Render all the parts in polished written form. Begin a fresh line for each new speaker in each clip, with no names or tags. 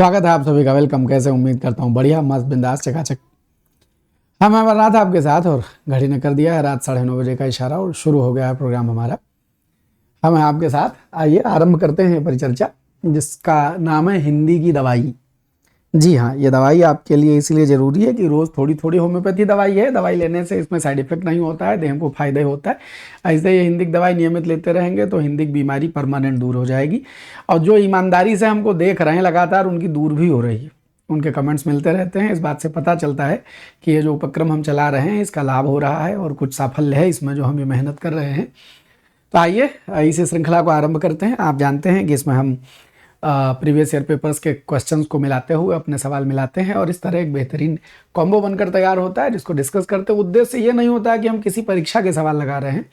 स्वागत है आप सभी का। वेलकम। कैसे उम्मीद करता हूँ बढ़िया, मस्त, बिंदास, चकाचक। हम अमरनाथ आपके साथ, और घड़ी ने कर दिया है रात 9:30 बजे का इशारा और शुरू हो गया है प्रोग्राम हमारा। हम हैं आपके साथ। आइए आरंभ करते हैं परिचर्चा, जिसका नाम है हिंदी की दवाई। जी हाँ, ये दवाई आपके लिए इसलिए ज़रूरी है कि रोज़ थोड़ी थोड़ी होम्योपैथी दवाई है। दवाई लेने से इसमें साइड इफेक्ट नहीं होता है, देह को फायदा होता है। ऐसे ये हिंदी की दवाई नियमित लेते रहेंगे तो हिंदी की बीमारी परमानेंट दूर हो जाएगी। और जो ईमानदारी से हमको देख रहे हैं लगातार, उनकी दूर भी हो रही है। उनके कमेंट्स मिलते रहते हैं, इस बात से पता चलता है कि ये जो उपक्रम हम चला रहे हैं इसका लाभ हो रहा है और कुछ साफल्य है इसमें जो हम ये मेहनत कर रहे हैं। तो आइए इस श्रृंखला को आरंभ करते हैं। आप जानते हैं कि इसमें हम प्रीवियस ईयर पेपर्स के क्वेश्चंस को मिलाते हुए अपने सवाल मिलाते हैं और इस तरह एक बेहतरीन कॉम्बो बनकर तैयार होता है, जिसको डिस्कस करते हुए उद्देश्य ये नहीं होता है कि हम किसी परीक्षा के सवाल लगा रहे हैं।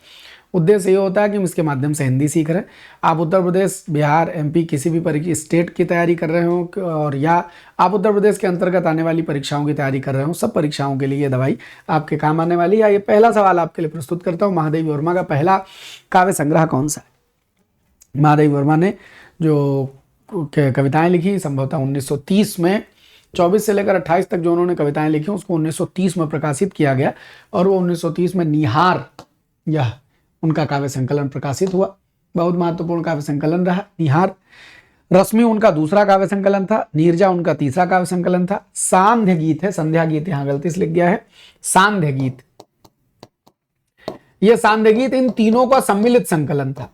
उद्देश्य ये होता है कि हम इसके माध्यम से हिंदी सीख रहे हैं। आप उत्तर प्रदेश, बिहार, एमपी किसी भी परीक्षा स्टेट की तैयारी कर रहे हो और या आप उत्तर प्रदेश के अंतर्गत आने वाली परीक्षाओं की तैयारी कर रहे हो, सब परीक्षाओं के लिए ये दवाई आपके काम आने वाली है। ये पहला सवाल आपके लिए प्रस्तुत करता हूँ। महादेवी वर्मा का पहला काव्य संग्रह कौन सा है? महादेवी वर्मा ने जो कविताएं लिखी संभवतः 1930 में, 24 से लेकर 28 तक जो उन्होंने कविताएं लिखी उसको 1930 में प्रकाशित किया गया और वो 1930 में निहार यह उनका काव्य संकलन प्रकाशित हुआ। बहुत महत्वपूर्ण काव्य संकलन रहा निहार। रश्मि उनका दूसरा काव्य संकलन था। नीरजा उनका तीसरा काव्य संकलन था। सांध्य गीत है, संध्या गीत यहाँ गलती से लिख गया है, सांध्य गीत। यह सांध्य गीत इन तीनों का सम्मिलित संकलन था,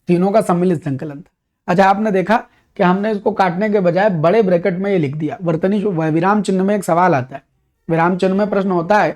तीनों का सम्मिलित संकलन था। अच्छा, आपने देखा कि हमने इसको काटने के बजाय बड़े ब्रैकेट में ये लिख दिया। वर्तनी विराम चिन्ह में एक सवाल आता है। विराम चिन्ह में प्रश्न होता है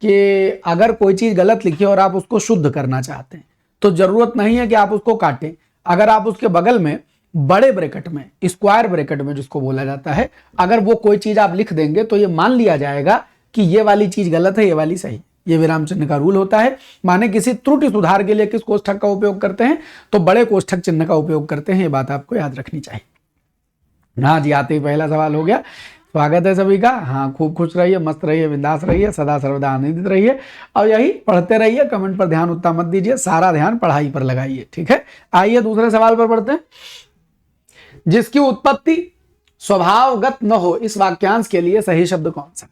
कि अगर कोई चीज गलत लिखी और आप उसको शुद्ध करना चाहते हैं तो जरूरत नहीं है कि आप उसको काटें। अगर आप उसके बगल में बड़े ब्रैकेट में, स्क्वायर ब्रैकेट में जिसको बोला जाता है, अगर वो कोई चीज आप लिख देंगे तो ये मान लिया जाएगा कि ये वाली चीज गलत है, ये वाली सही। ये विराम चिन्ह का रूल होता है। माने किसी त्रुटि सुधार के लिए किस कोष्ठक का उपयोग करते हैं? तो बड़े कोष्ठक चिन्ह का उपयोग करते हैं। ये बात आपको याद रखनी चाहिए। हाँ जी, आते ही पहला सवाल हो गया। स्वागत है सभी का। हाँ, खूब खुश रहिए, मस्त रहिए, बिंदास रहिए, सदा सर्वदा आनंदित रहिए और यही पढ़ते रहिए। कमेंट पर ध्यान उतना मत दीजिए, सारा ध्यान पढ़ाई पर लगाइए, ठीक है। आइए दूसरे सवाल पर पढ़ते हैं। जिसकी उत्पत्ति स्वभावगत न हो, इस वाक्यांश के लिए सही शब्द कौन सा?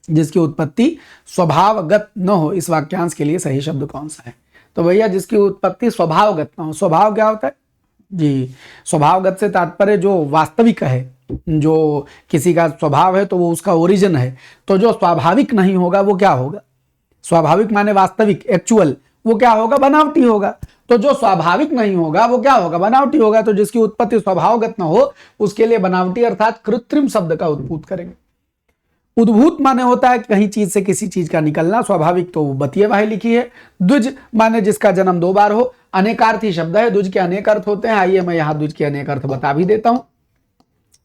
जिसकी उत्पत्ति स्वभावगत न हो, इस वाक्यांश के लिए सही शब्द कौन सा है? तो भैया जिसकी उत्पत्ति स्वभावगत न हो। स्वभाव क्या होता है जी? स्वभावगत से तात्पर्य जो वास्तविक है, जो किसी का स्वभाव है तो वो उसका ओरिजिन है। तो जो स्वाभाविक नहीं होगा वो क्या होगा? स्वाभाविक माने वास्तविक, एक्चुअल, वो क्या होगा? बनावटी होगा। तो जो स्वाभाविक नहीं होगा वो क्या होगा? बनावटी होगा। तो जिसकी उत्पत्ति स्वभावगत न हो उसके लिए बनावटी अर्थात कृत्रिम शब्द का उद्भूत करेंगे। उद्भूत माने होता है कहीं चीज से किसी चीज का निकलना। स्वाभाविक तो बतिये वाही लिखी है। द्विज माने जिसका जन्म दो बार हो। अनेकार्थी शब्द है। द्विज के अनेक अर्थ होते हैं। आइए मैं यहाँ द्विज के अनेक अर्थ बता भी देता हूं।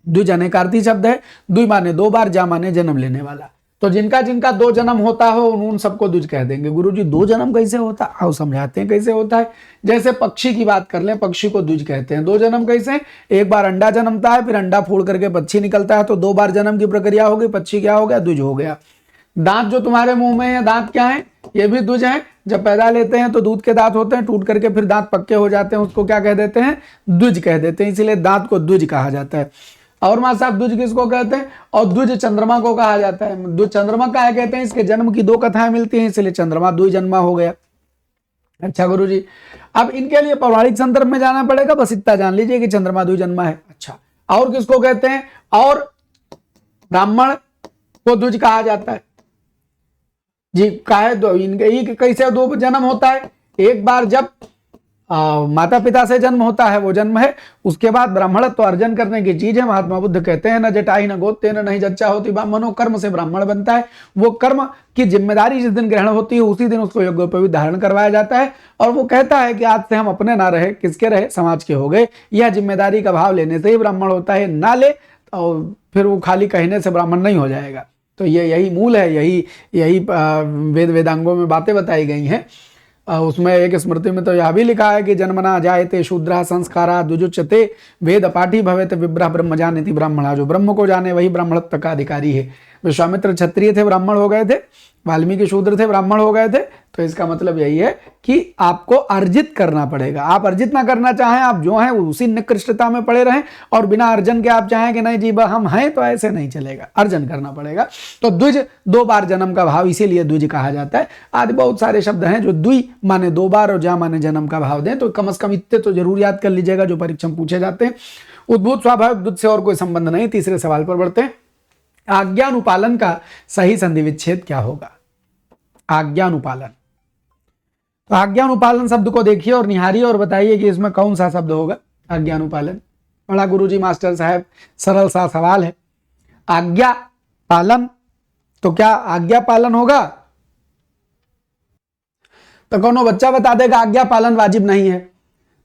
द्विज अनेकार्थी शब्द है। द्वि माने दो बार, जा माने जन्म लेने वाला। तो जिनका जिनका दो जन्म होता हो उन सबको द्विज कह देंगे। गुरुजी दो जन्म कैसे होता? आओ समझाते हैं कैसे होता है। जैसे पक्षी की बात कर लें, पक्षी को द्विज कहते हैं। दो जन्म कैसे? एक बार अंडा जन्मता है, फिर अंडा फोड़ करके पक्षी निकलता है, तो दो बार जन्म की प्रक्रिया होगी। पक्षी क्या हो गया? द्विज हो गया। दांत जो तुम्हारे मुंह में है, दांत क्या है? ये भी द्विज है। जब पैदा लेते हैं तो दूध के दांत होते हैं, टूट करके फिर दांत पक्के हो जाते हैं, उसको क्या कह देते हैं? द्विज कह देते हैं। इसीलिए दांत को द्विज कहा जाता है। और मां साहब द्विज किसको कहते हैं? और द्विज चंद्रमा को कहा जाता है। द्विज चंद्रमा क्या कहते हैं? इसके जन्म की दो कथाएं मिलती हैं, इसलिए चंद्रमा द्विजन्मा हो गया। अच्छा गुरुजी, अब इनके लिए पौराणिक संदर्भ में जाना पड़ेगा, बस इतना जान लीजिए कि चंद्रमा द्विजन्मा है। अच्छा, और किसको कहते हैं? और ब्राह्मण को द्विज कहा जाता है जी। काहे दो? इनके कैसे दो जन्म होता है? एक बार जब माता पिता से जन्म होता है वो जन्म है, उसके बाद ब्राह्मणत्व अर्जन करने की चीज है। महात्मा बुद्ध कहते हैं न जटाई न गोत्य न नहीं जच्चा होती ब्राह्मणों, कर्म से ब्राह्मण बनता है। वो कर्म की जिम्मेदारी जिस दिन ग्रहण होती है उसी दिन उसको यज्ञोपवीत धारण करवाया जाता है। और वो कहता है कि आज से हम अपने ना रहे, किसके रहे? समाज के हो गए। यह जिम्मेदारी का भाव लेने से ही ब्राह्मण होता है। ना ले और फिर वो खाली कहने से ब्राह्मण नहीं हो जाएगा। तो ये यही मूल है, यही वेद वेदांगों में बातें बताई गई हैं। उसमें एक स्मृति में तो यह भी लिखा है कि जन्मना जायते शूद्रा संस्कारा द्विजुच्यते वेद पाठी भवेत विप्रः ब्रह्म जानेति ब्राह्मणा। जो ब्रह्म को जाने वही ब्राह्मणत्व का अधिकारी है। विश्वामित्र क्षत्रिय थे, ब्राह्मण हो गए थे। वाल्मीकि शूद्र थे, ब्राह्मण हो गए थे। तो इसका मतलब यही है कि आपको अर्जित करना पड़ेगा। आप अर्जित ना करना चाहें, आप जो हैं उसी निकृष्टता में पड़े रहें, और बिना अर्जन के आप चाहें कि नहीं जी हम हैं, तो ऐसे नहीं चलेगा, अर्जन करना पड़ेगा। तो द्विज 2 बार जन्म का भाव, इसीलिए द्विज कहा जाता है। आदि बहुत सारे शब्द हैं जो द्वि माने 2 बार और जा माने जन्म का भाव दें, तो कम से कम इतने तो जरूर याद कर लीजिएगा जो परीक्षा में पूछे जाते हैं। उद्भूत स्वाभाविक द्विज से और कोई संबंध नहीं। तीसरे सवाल पर बढ़ते हैं। आज्ञानुपालन का सही संधि विच्छेद क्या होगा? आज्ञानुपालन, तो आज्ञानुपालन शब्द को देखिए और निहारिए और बताइए कि इसमें कौन सा शब्द होगा आज्ञानुपालन। बड़ा गुरुजी मास्टर साहब सरल सा सवाल है। आज्ञा पालन, तो क्या आज्ञा पालन होगा? तो कौन बच्चा बता देगा आज्ञा पालन वाजिब नहीं है।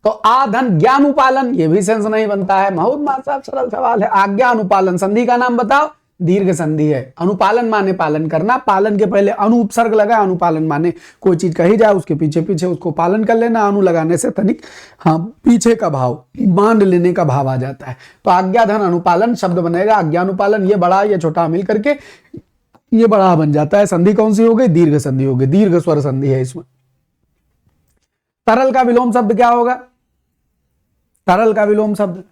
तो आधन ज्ञानुपालन, ये भी सेंस नहीं बनता है। महूद साहब सरल सवाल है। आज्ञा अनुपालन, संधि का नाम बताओ। दीर्घ संधि है। अनुपालन माने पालन करना, पालन के पहले अनु उपसर्ग लगा। अनुपालन माने कोई चीज कही जाए उसके पीछे पीछे उसको पालन कर लेना। अनु लगाने से तनिक पीछे का भाव, मान लेने का भाव आ जाता है। तो आज्ञाधन अनुपालन शब्द बनेगा आज्ञानुपालन। ये बड़ा ये छोटा मिल करके ये बड़ा बन जाता है। संधि कौन सी हो गई? दीर्घ संधि हो गई। दीर्घ स्वर संधि है इसमें। तरल का विलोम शब्द क्या होगा? तरल का विलोम शब्द,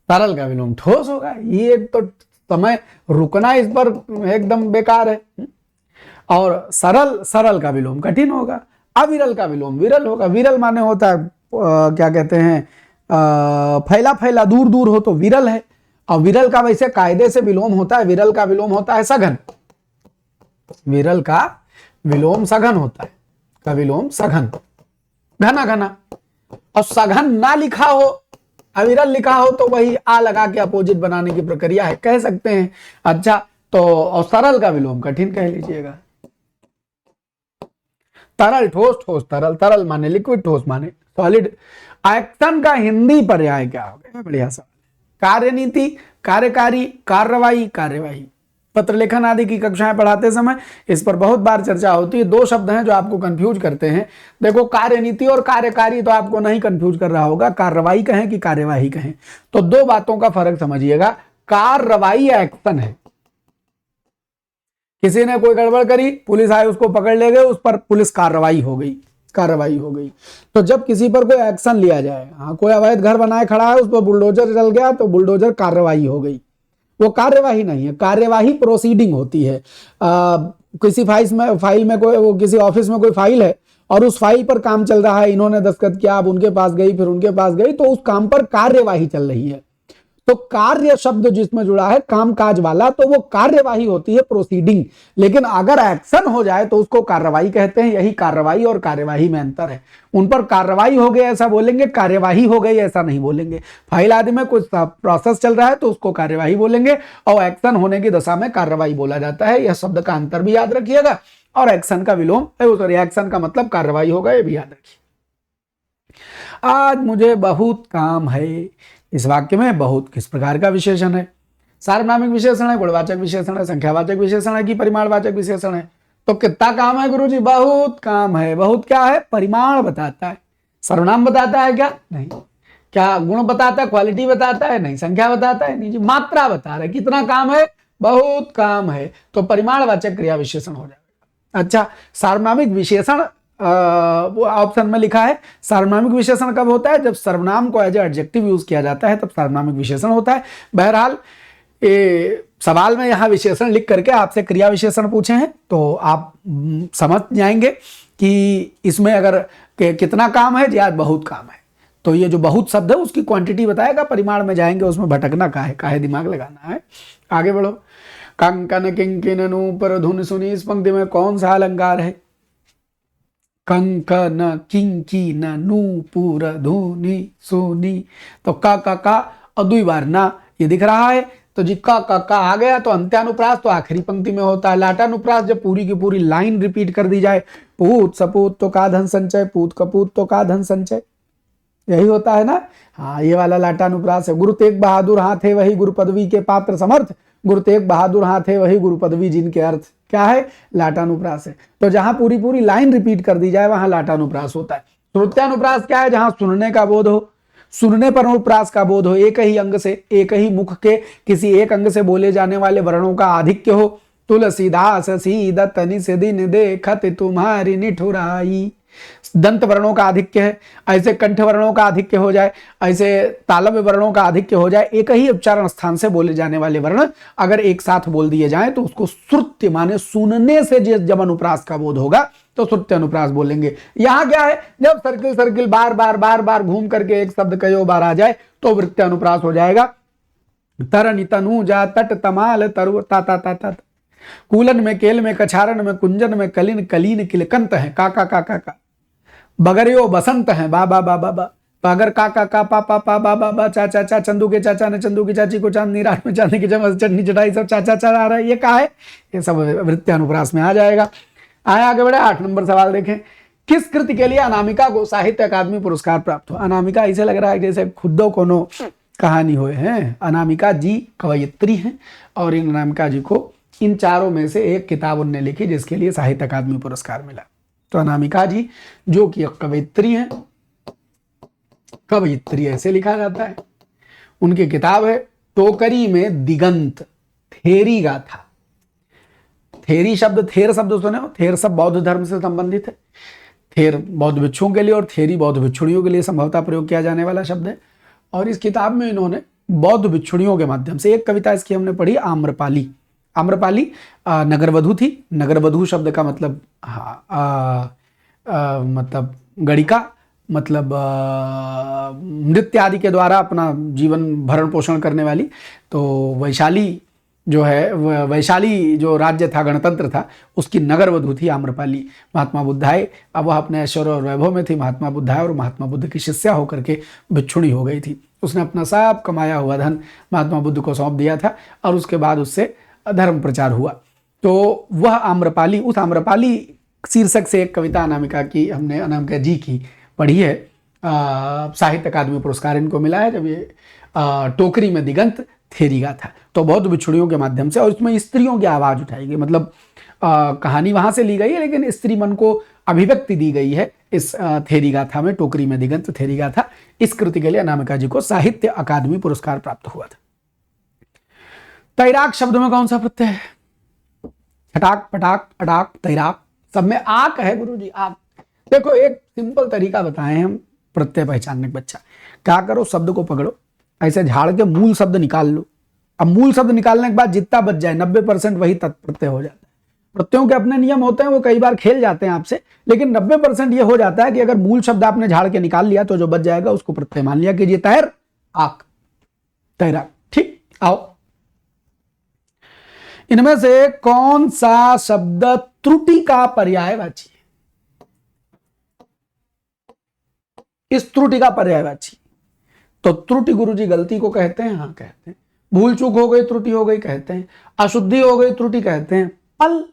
तरल का विलोम ठोस होगा। ये तो समय रुकना इस पर एकदम बेकार है। और सरल, सरल का विलोम कठिन होगा। अविरल का विलोम विरल होगा। विरल माने होता है क्या कहते हैं, फैला फैला दूर दूर हो तो विरल है। और विरल का वैसे कायदे से विलोम होता है। विरल का विलोम होता है सघन। विरल का विलोम सघन होता है। का विलोम सघन, घना घना। और सघन ना लिखा हो, अविरल लिखा हो, तो वही आ लगा के अपोजिट बनाने की प्रक्रिया है, कह सकते हैं। अच्छा, तो और सरल का विलोम कठिन कह लीजिएगा। तरल ठोस, ठोस तरल। तरल माने लिक्विड, ठोस माने सॉलिड। एक्शन का हिंदी पर्याय क्या होगा? बढ़िया सवाल। कार्यनीति, कार्यकारी, कार्रवाई, कार्यवाही। पत्र लेखन आदि की कक्षाएं पढ़ाते समय इस पर बहुत बार चर्चा होती है। 2 शब्द हैं जो आपको कंफ्यूज करते हैं। देखो, कार्यनीति और कार्यकारी तो आपको नहीं कंफ्यूज कर रहा होगा। कार्रवाई कहें कि कार्यवाही कहें, तो 2 बातों का फर्क समझिएगा। कार्रवाई एक्शन है। किसी ने कोई गड़बड़ करी, पुलिस आई उसको पकड़ ले गए, उस पर पुलिस कार्रवाई हो गई, कार्रवाई हो गई। तो जब किसी पर कोई एक्शन लिया जाए, कोई अवैध घर बनाए खड़ा है, उस पर बुलडोजर चल गया, तो बुलडोजर कार्रवाई हो गई। वो कार्यवाही नहीं है। कार्यवाही प्रोसीडिंग होती है। किसी फाइल में कोई, वो किसी ऑफिस में कोई फाइल है और उस फाइल पर काम चल रहा है, इन्होंने दस्तखत किया, अब उनके पास गई, फिर उनके पास गई, तो उस काम पर कार्यवाही चल रही है। तो कार्य शब्द जिसमें जुड़ा है काम काज वाला, तो वो कार्यवाही होती है, प्रोसीडिंग। लेकिन अगर एक्शन हो जाए तो उसको कार्रवाई कहते हैं। यही कार्रवाई और कार्यवाही में अंतर है। उन पर कार्रवाई हो गई ऐसा बोलेंगे, कार्यवाही हो गई ऐसा नहीं बोलेंगे। फाइल आदि में कुछ प्रोसेस चल रहा है तो उसको कार्यवाही बोलेंगे, और एक्शन होने की दशा में कार्रवाई बोला जाता है। यह शब्द का अंतर भी याद रखिएगा। और एक्शन का विलोम, सॉरी, एक्शन का मतलब कार्रवाई होगा, ये भी याद रखिए। आज मुझे बहुत काम है। इस वाक्य में बहुत किस प्रकार का विशेषण है? सार्वनामिक विशेषण है, गुणवाचक विशेषण है, संख्यावाचक विशेषण है कि परिमाणवाचक विशेषण है? तो कितना काम है गुरुजी? बहुत काम है। बहुत क्या है? परिमाण बताता है। सर्वनाम बताता है क्या? नहीं। क्या गुण बताता है, क्वालिटी बताता है? नहीं। संख्या बताता है? नहीं जी। मात्रा बता रहा है। कितना काम है? बहुत काम है। तो परिमाणवाचक क्रिया विशेषण हो जाएगा। अच्छा, सार्वनामिक विशेषण ऑप्शन में लिखा है। सार्वनामिक विशेषण कब होता है? जब सर्वनाम को एज एडजेक्टिव यूज किया जाता है, तब सार्वनामिक विशेषण होता है। बहरहाल सवाल में यहां विशेषण लिख करके आपसे क्रिया विशेषण पूछे हैं, तो आप समझ जाएंगे कि इसमें अगर कितना काम है, या बहुत काम है। तो ये जो बहुत शब्द है उसकी क्वांटिटी बताएगा। परिमाण में जाएंगे, उसमें भटकना काहे दिमाग लगाना है। आगे बढ़ो। कंकन किंकिन नूपुर धुन सुनी, इस पंक्ति में कौन सा अलंकार है? कंकन किंकिन नूपुर धुनि सुनी, तो का और 2 बार ना ये दिख रहा है, तो जी का आ गया। तो अंत्यानुप्रास तो आखिरी पंक्ति में होता है। लाटानुप्रास जब पूरी की पूरी लाइन रिपीट कर दी जाए, पूत सपूत तो का धन संचय, पूत कपूत तो का धन संचय, यही होता है ना। हाँ, ये वाला लाटानुप्रास है। गुरु तेग बहादुर हाथ है वही गुरु पदवी के पात्र समर्थ, गुरु तेग बहादुर हाथ है वही गुरु पदवी जिनके अर्थ। क्या है? लाटानुप्रास है। तो जहां पूरी पूरी लाइन रिपीट कर दी जाए वहां लाटानुप्रास होता है। श्रुत्यानुप्रास क्या है? जहां सुनने का बोध हो, सुनने पर अनुप्रास का बोध हो, एक ही अंग से, एक ही मुख के किसी एक अंग से बोले जाने वाले वर्णों का आधिक्य हो, तुलसीदास सीदत निस दिन देखत तुम्हारी निठुराई। दंत वर्णों का आधिक्य है, ऐसे कंठ वर्णों का आधिक्य हो जाए, ऐसे तालव्य वर्णों का आधिक्य हो जाए, एक ही उच्चारण स्थान से बोले जाने वाले वर्ण अगर एक साथ बोल दिए जाएं तो उसको श्रुत्य माने सुनने से जब अनुप्रास का बोध होगा तो श्रुत्य अनुप्रास बोलेंगे। यहां क्या है, जब सर्किल सर्किल बार बार बार बार घूम करके एक शब्द कई बार आ जाए तो वृत्य अनुप्रास हो जाएगा। तरनि तनु जा तट तमाल तरु ता ता ता ता, कूलन में केल में कछारण में कुंजन में कलिन कलीन किलकंत है काका काका का, बगरियो बसंत है बा बा बा बा बा, पागर काका का पा पा पा बा बा बा, चाचा चा चंदू के चाचा ने चंदू की चाची को चांदनी रात में चांदनी की चमच चटनी चटाई सब चाचा चा आ रहा है, ये कहा है, ये सब वृत्यानुप्रास में आ जाएगा। आए आगे बढ़े, 8 नंबर सवाल देखें। किस कृति के लिए अनामिका को साहित्य अकादमी पुरस्कार प्राप्त हुआ? अनामिका ऐसे लग रहा है जैसे खुदो कोनो कहानी हुए हैं। अनामिका जी कवयित्री हैं और इन अनामिका जी को इन चारों में से एक किताब उनने लिखी जिसके लिए साहित्य अकादमी पुरस्कार मिला। तो अनामिका जी जो कि कवयित्री हैं, कवयित्री ऐसे लिखा जाता है, उनकी किताब है टोकरी में दिगंत थेरी गाथा। थेरी शब्द, थेर शब्द सुने हो? थेर शब्द बौद्ध धर्म से संबंधित है। थेर बौद्ध भिक्षुओं के लिए और थेरी बौद्ध भिक्षुणियों के लिए संभवतः प्रयोग किया जाने वाला शब्द है। और इस किताब में इन्होंने बौद्ध भिक्षुणियों के माध्यम से एक कविता इसकी हमने पढ़ी, आम्रपाली। आम्रपाली नगरवधू थी। नगरवधू शब्द का मतलब मतलब गणिका, मतलब नृत्य आदि के द्वारा अपना जीवन भरण पोषण करने वाली। तो वैशाली जो है, वैशाली जो राज्य था, गणतंत्र था, उसकी नगरवधू थी आम्रपाली। महात्मा बुद्धाय, अब वह अपने ऐश्वर्य और वैभव में थी महात्मा बुद्धाय, और महात्मा बुद्ध की शिष्या होकर के भिक्षुणी हो गई थी। उसने अपना सब कमाया हुआ धन महात्मा बुद्ध को सौंप दिया था और उसके बाद उससे धर्म प्रचार हुआ। तो वह आम्रपाली, उस आम्रपाली शीर्षक से एक कविता अनामिका की हमने, अनामिका जी की पढ़ी है। साहित्य अकादमी पुरस्कार इनको मिला है जब ये टोकरी में दिगंत थेरी गाथा। तो बौद्ध भिक्षुणियों के माध्यम से, और इसमें स्त्रियों की आवाज उठाई गई, मतलब कहानी वहां से ली गई है लेकिन स्त्री मन को अभिव्यक्ति दी गई है इस थेरी गाथा में, टोकरी में दिगंत थेरी गाथा। इस कृति के लिए अनामिका जी को साहित्य अकादमी पुरस्कार प्राप्त हुआ था। तैराक शब्द में कौन सा प्रत्यय है? छटाक, पटाक, अटाक, तैराक, सब में आक है गुरु जी, आक। देखो एक सिंपल तरीका बताएं हम प्रत्यय पहचानने का। बच्चा क्या करो, शब्द को पकड़ो, ऐसे झाड़ के मूल शब्द निकाल लो। अब मूल शब्द निकालने के बाद जितना बच जाए 90% वही तत्प्रत्यय हो जाता है। प्रत्ययों के अपने नियम होते हैं, वो कई बार खेल जाते हैं आपसे, लेकिन 90% ये हो जाता है कि अगर मूल शब्द आपने झाड़ के निकाल लिया तो जो बच जाएगा उसको प्रत्यय मान लिया। कीजिए तैर आक, तैराक। ठीक, आओ इनमें से कौन सा शब्द त्रुटि का पर्यायवाची है? इस त्रुटि का पर्यायवाची, तो त्रुटि गुरुजी गलती को कहते हैं, हाँ कहते हैं। भूल चूक हो गई त्रुटि हो गई कहते हैं। अशुद्धि हो गई त्रुटि कहते हैं। पल,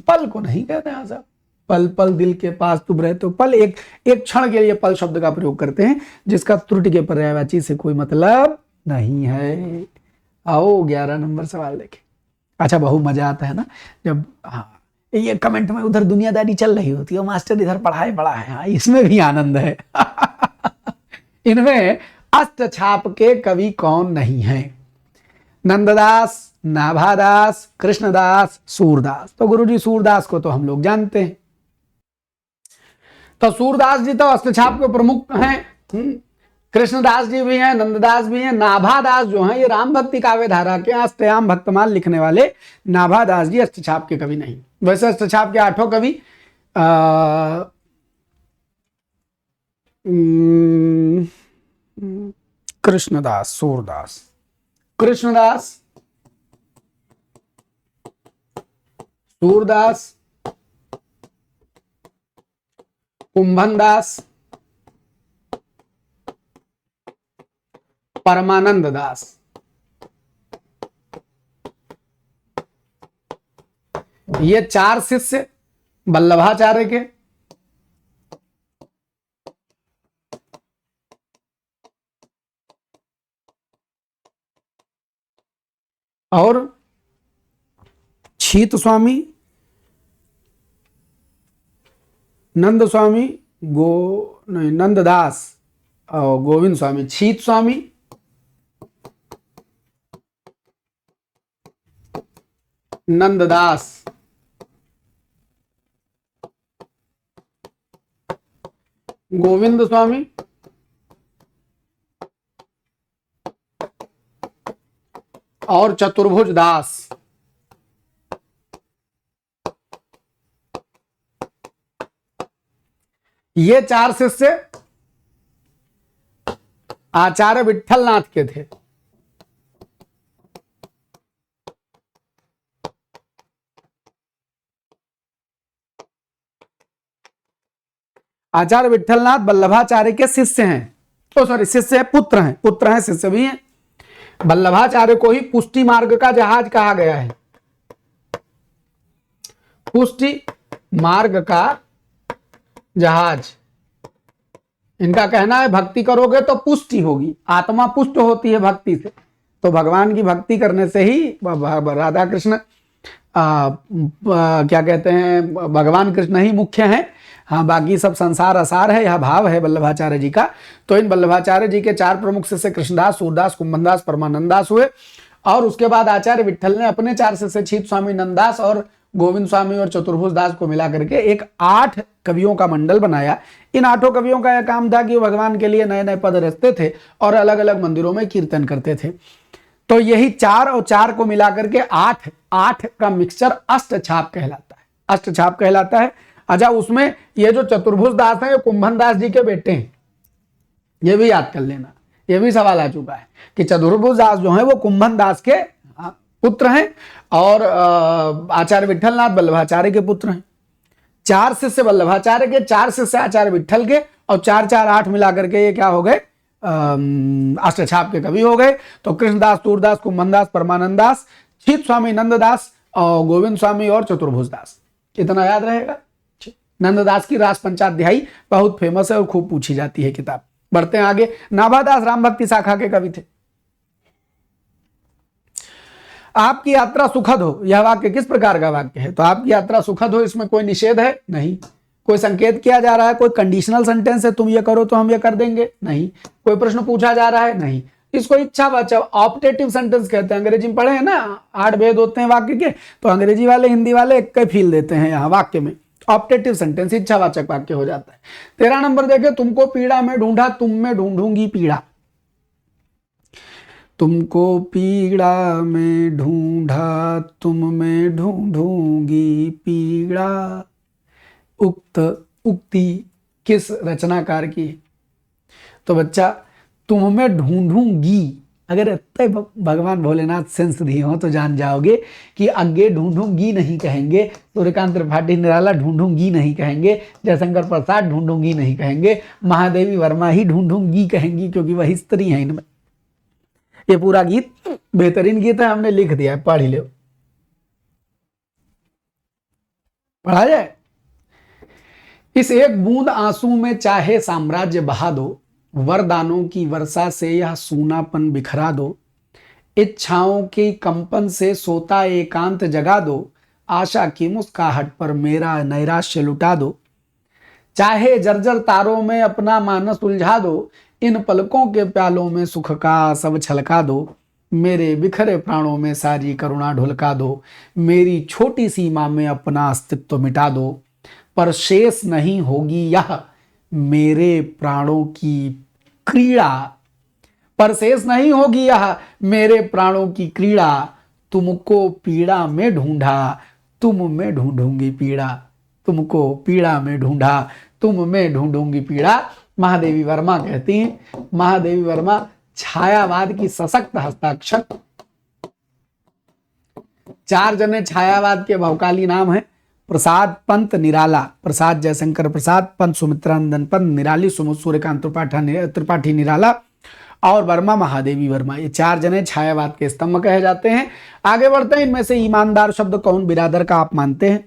पल को नहीं कहते हैं साहब। पल पल दिल के पास तुम रहते हो, पल एक क्षण के लिए पल शब्द का प्रयोग करते हैं जिसका त्रुटि के पर्यायवाची से कोई मतलब नहीं है। आओ 11 नंबर सवाल देखें। अच्छा, बहुत मजा आता है ना जब ये कमेंट में उधर दुनियादारी चल रही होती है, मास्टर इधर पढ़ाए बड़ा है। हाँ, इसमें भी आनंद है। इनमें अष्टछाप के कवि कौन नहीं है? नंददास, नाभादास, कृष्णदास, सूरदास। तो गुरुजी सूरदास को तो हम लोग जानते हैं। तो सूरदास जी तो अष्टछाप के प्रमुख हैं। कृष्णदास जी भी हैं, नंददास भी हैं। नाभादास जो हैं ये राम भक्ति काव्य धारा के अष्टयाम भक्तमाल लिखने वाले नाभादास जी अष्टछाप के कवि नहीं। वैसे अष्टछाप के 8 कवि कृष्णदास, सूरदास, कृष्णदास, सूरदास, कुंभनदास, परमानंद दास। ये 4 शिष्य वल्लभाचार्य के, और छीत स्वामी, नंद स्वामी, नंददास और गोविंद स्वामी। छीत स्वामी, नंददास, गोविंद स्वामी और चतुर्भुज दास। ये 4 शिष्य आचार्य विट्ठलनाथ के थे। आचार्य विट्ठलनाथ वल्लभाचार्य के शिष्य हैं, तो सॉरी शिष्य है, पुत्र हैं, शिष्य भी हैं। वल्लभाचार्य को ही पुष्टि मार्ग का जहाज कहा गया है। पुष्टि मार्ग का जहाज, इनका कहना है भक्ति करोगे तो पुष्टि होगी, आत्मा पुष्ट होती है भक्ति से। तो भगवान की भक्ति करने से ही राधा कृष्ण क्या कहते हैं, भगवान कृष्ण ही मुख्य हैं, हाँ बाकी सब संसार असार है, यह भाव है वल्लभाचार्य जी का। तो इन वल्लभाचार्य जी के 4 प्रमुख शिष्य कृष्णदास, सूरदास, कुंभनदास, परमानंददास हुए। और उसके बाद आचार्य विट्ठल ने अपने 4 शिष्य छीत स्वामी, नंददास और गोविंद स्वामी और चतुर्भुज दास को मिला करके एक 8 कवियों का मंडल बनाया। इन 8 कवियों का यह काम था कि वो भगवान के लिए नए नए पद रचते थे और अलग अलग मंदिरों में कीर्तन करते थे। तो यही 4 और 4 को मिलाकर के 8 का मिक्सचर अष्टछाप कहलाता है, अष्टछाप कहलाता है। अच्छा, उसमें ये जो चतुर्भुज दास हैं ये कुंभन दास जी के बेटे हैं, ये भी याद कर लेना, ये भी सवाल आ चुका है कि चतुर्भुज दास जो है वो कुंभन दास के पुत्र हैं और आचार्य विट्ठलनाथ वल्लभाचार्य के पुत्र हैं। 4 शिष्य वल्लभाचार्य के, 4 शिष्य आचार्य विट्ठल के और 4 4 8 मिलाकर के ये क्या हो गए, अष्टछाप के कवि हो गए। तो कृष्णदास, सूरदास, कुंभनदास, परमानंददास, छीत स्वामी, नंददास और गोविंद स्वामी और चतुर्भुज दास, इतना याद रहेगा। नंददास की रास पंचाध्यायी बहुत फेमस है और खूब पूछी जाती है किताब। बढ़ते हैं आगे। नाभादास राम भक्ति शाखा के कवि थे। आपकी यात्रा सुखद हो, यह वाक्य किस प्रकार का वाक्य है? तो आपकी यात्रा सुखद हो, इसमें कोई निषेध है? नहीं। कोई संकेत किया जा रहा है? कोई कंडीशनल सेंटेंस है, तुम ये करो तो हम ये कर देंगे? नहीं। कोई प्रश्न पूछा जा रहा है? नहीं। इसको इच्छावाचक ऑप्टेटिव सेंटेंस कहते हैं। अंग्रेजी में पढ़े हैं ना, 8 भेद होते हैं वाक्य के, तो अंग्रेजी वाले हिंदी वाले एक ही फील देते हैं यहाँ वाक्य में। ऑप्टेटिव सेंटेंस इच्छावाचक वाक्य हो जाता है। 13 नंबर देखे, तुमको पीड़ा में ढूंढा, तुम में ढूंढूंगी पीड़ा। तुमको पीड़ा में ढूंढा, तुम में ढूंढूंगी पीड़ा। उक्ति किस रचनाकार की? तो बच्चा तुम में ढूंढूंगी, अगर इतने भगवान भोलेनाथ सेंस दिए हो तो जान जाओगे कि आगे ढूंढूंगी नहीं कहेंगे, सूर्यकांत त्रिपाठी निराला ढूंढूंगी नहीं कहेंगे, जयशंकर प्रसाद ढूंढूंगी नहीं कहेंगे, महादेवी वर्मा ही ढूंढूंगी कहेंगी, क्योंकि वही स्त्री है इनमें। ये पूरा गीत बेहतरीन गीत है, हमने लिख दिया है, पढ़ ही लो। पढ़ा जाए। इस एक बूंद आंसू में चाहे साम्राज्य बहा दो, वरदानों की वर्षा से यह सूनापन बिखरा दो। इच्छाओं के कंपन से सोता एकांत जगा दो, आशा की मुस्काहट पर मेरा नैराश्य लुटा दो। चाहे जर्जर तारों में अपना मानस उलझा दो, इन पलकों के प्यालों में सुख का सब छलका दो। मेरे बिखरे प्राणों में सारी करुणा ढुलका दो, मेरी छोटी सीमा में अपना अस्तित्व मिटा दो। पर शेष नहीं होगी यह मेरे प्राणों की क्रीड़ा, पर शेष नहीं होगी यह मेरे प्राणों की क्रीड़ा। तुमको पीड़ा में ढूंढा, तुम में ढूंढूंगी पीड़ा। तुमको पीड़ा में ढूंढा, तुम में ढूंढूंगी पीड़ा। महादेवी वर्मा कहती हैं। महादेवी वर्मा छायावाद की सशक्त हस्ताक्षर। 4 जने छायावाद के भवकाली नाम है। प्रसाद पंत निराला, प्रसाद जयशंकर प्रसाद, पंत सुमित्रानंदन पंत, निराली सूर्यकांत त्रिपाठी निराला और वर्मा महादेवी वर्मा। ये 4 जने छायावाद के स्तंभ कहे जाते हैं। आगे बढ़ते हैं। इनमें से ईमानदार शब्द कौन बिरादर का आप मानते हैं?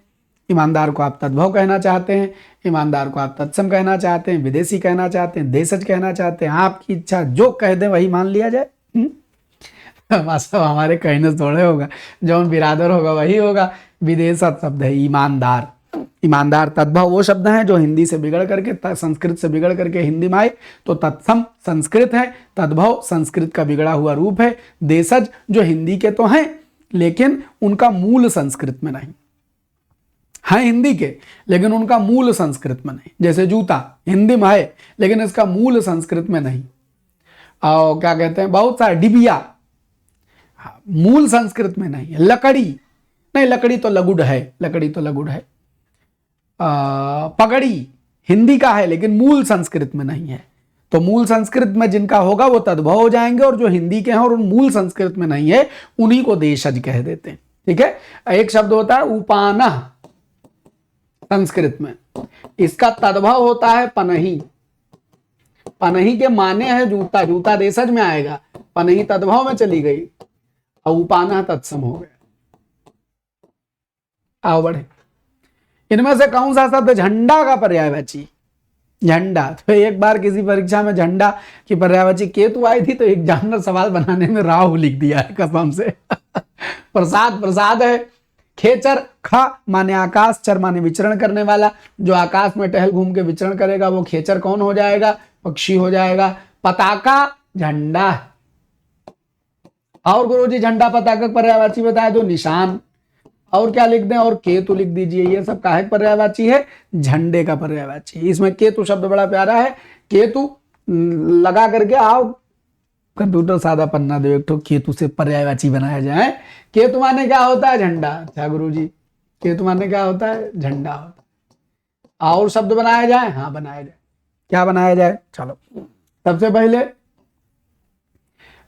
ईमानदार को आप तद्भव कहना चाहते हैं, ईमानदार को आप तत्सम कहना चाहते हैं, विदेशी कहना चाहते हैं, देशज कहना चाहते हैं। आपकी इच्छा, जो कह दें वही मान लिया जाए। वास्तव हमारे कहने से थोड़े होगा, जौन बिरादर होगा वही होगा। विदेशज शब्द है ईमानदार। ईमानदार तद्भव वो शब्द हैं जो हिंदी से बिगड़ करके, संस्कृत से बिगड़ करके हिंदी में आए। तो तत्सम संस्कृत है, तद्भव संस्कृत का बिगड़ा हुआ रूप है। देशज जो हिंदी के तो हैं लेकिन उनका मूल संस्कृत में नहीं है, हिंदी के लेकिन उनका मूल संस्कृत में नहीं। जैसे जूता हिंदी में है लेकिन इसका मूल संस्कृत में नहीं। और क्या कहते हैं, बहुत सारे डिबिया मूल संस्कृत में नहीं है। लकड़ी नहीं, लकड़ी तो लगुड है, लकड़ी तो लगुड है। पगड़ी हिंदी का है लेकिन मूल संस्कृत में नहीं है। तो मूल संस्कृत में जिनका होगा वो तद्भव हो जाएंगे, और जो हिंदी के हैं और मूल संस्कृत में नहीं है उन्हीं को देशज कह देते हैं। ठीक है, एक शब्द होता है उपानह संस्कृत में, इसका तद्भव होता है पनही। पनही के माने है जूता, जूता देशज में आएगा, पनही तद्भव में चली गई और उपानह तत्सम हो गया। आओ बढ़े, इनमें से कौन सा शब्द झंडा का पर्यायवाची? झंडा। तो एक बार किसी परीक्षा में झंडा की पर्यायवाची केतु आई थी, तो एग्जामिनर सवाल बनाने में राहु लिख दिया है कसम से। प्रसाद, प्रसाद है। खेचर, ख माने आकाश, चर माने विचरण करने वाला, जो आकाश में टहल घूम के विचरण करेगा वो खेचर कौन हो जाएगा? पक्षी हो जाएगा। पताका झंडा। और गुरुजी झंडा पताका पर्यायवाची बताया दो, निशान। और क्या लिख दें? और केतु लिख दीजिए। ये सब काहे पर्यायवाची है? झंडे का पर्यायवाची। इसमें केतु शब्द बड़ा प्यारा है। केतु लगा करके आओ कंप्यूटर सादा पन्ना दो, एक तो केतु से पर्यायवाची बनाया जाए। केतु माने क्या होता है? झंडा। अच्छा गुरुजी, केतु माने क्या होता है? झंडा होता है। और शब्द बनाया जाए? हाँ बनाया जाए। क्या बनाया जाए? चलो, सबसे पहले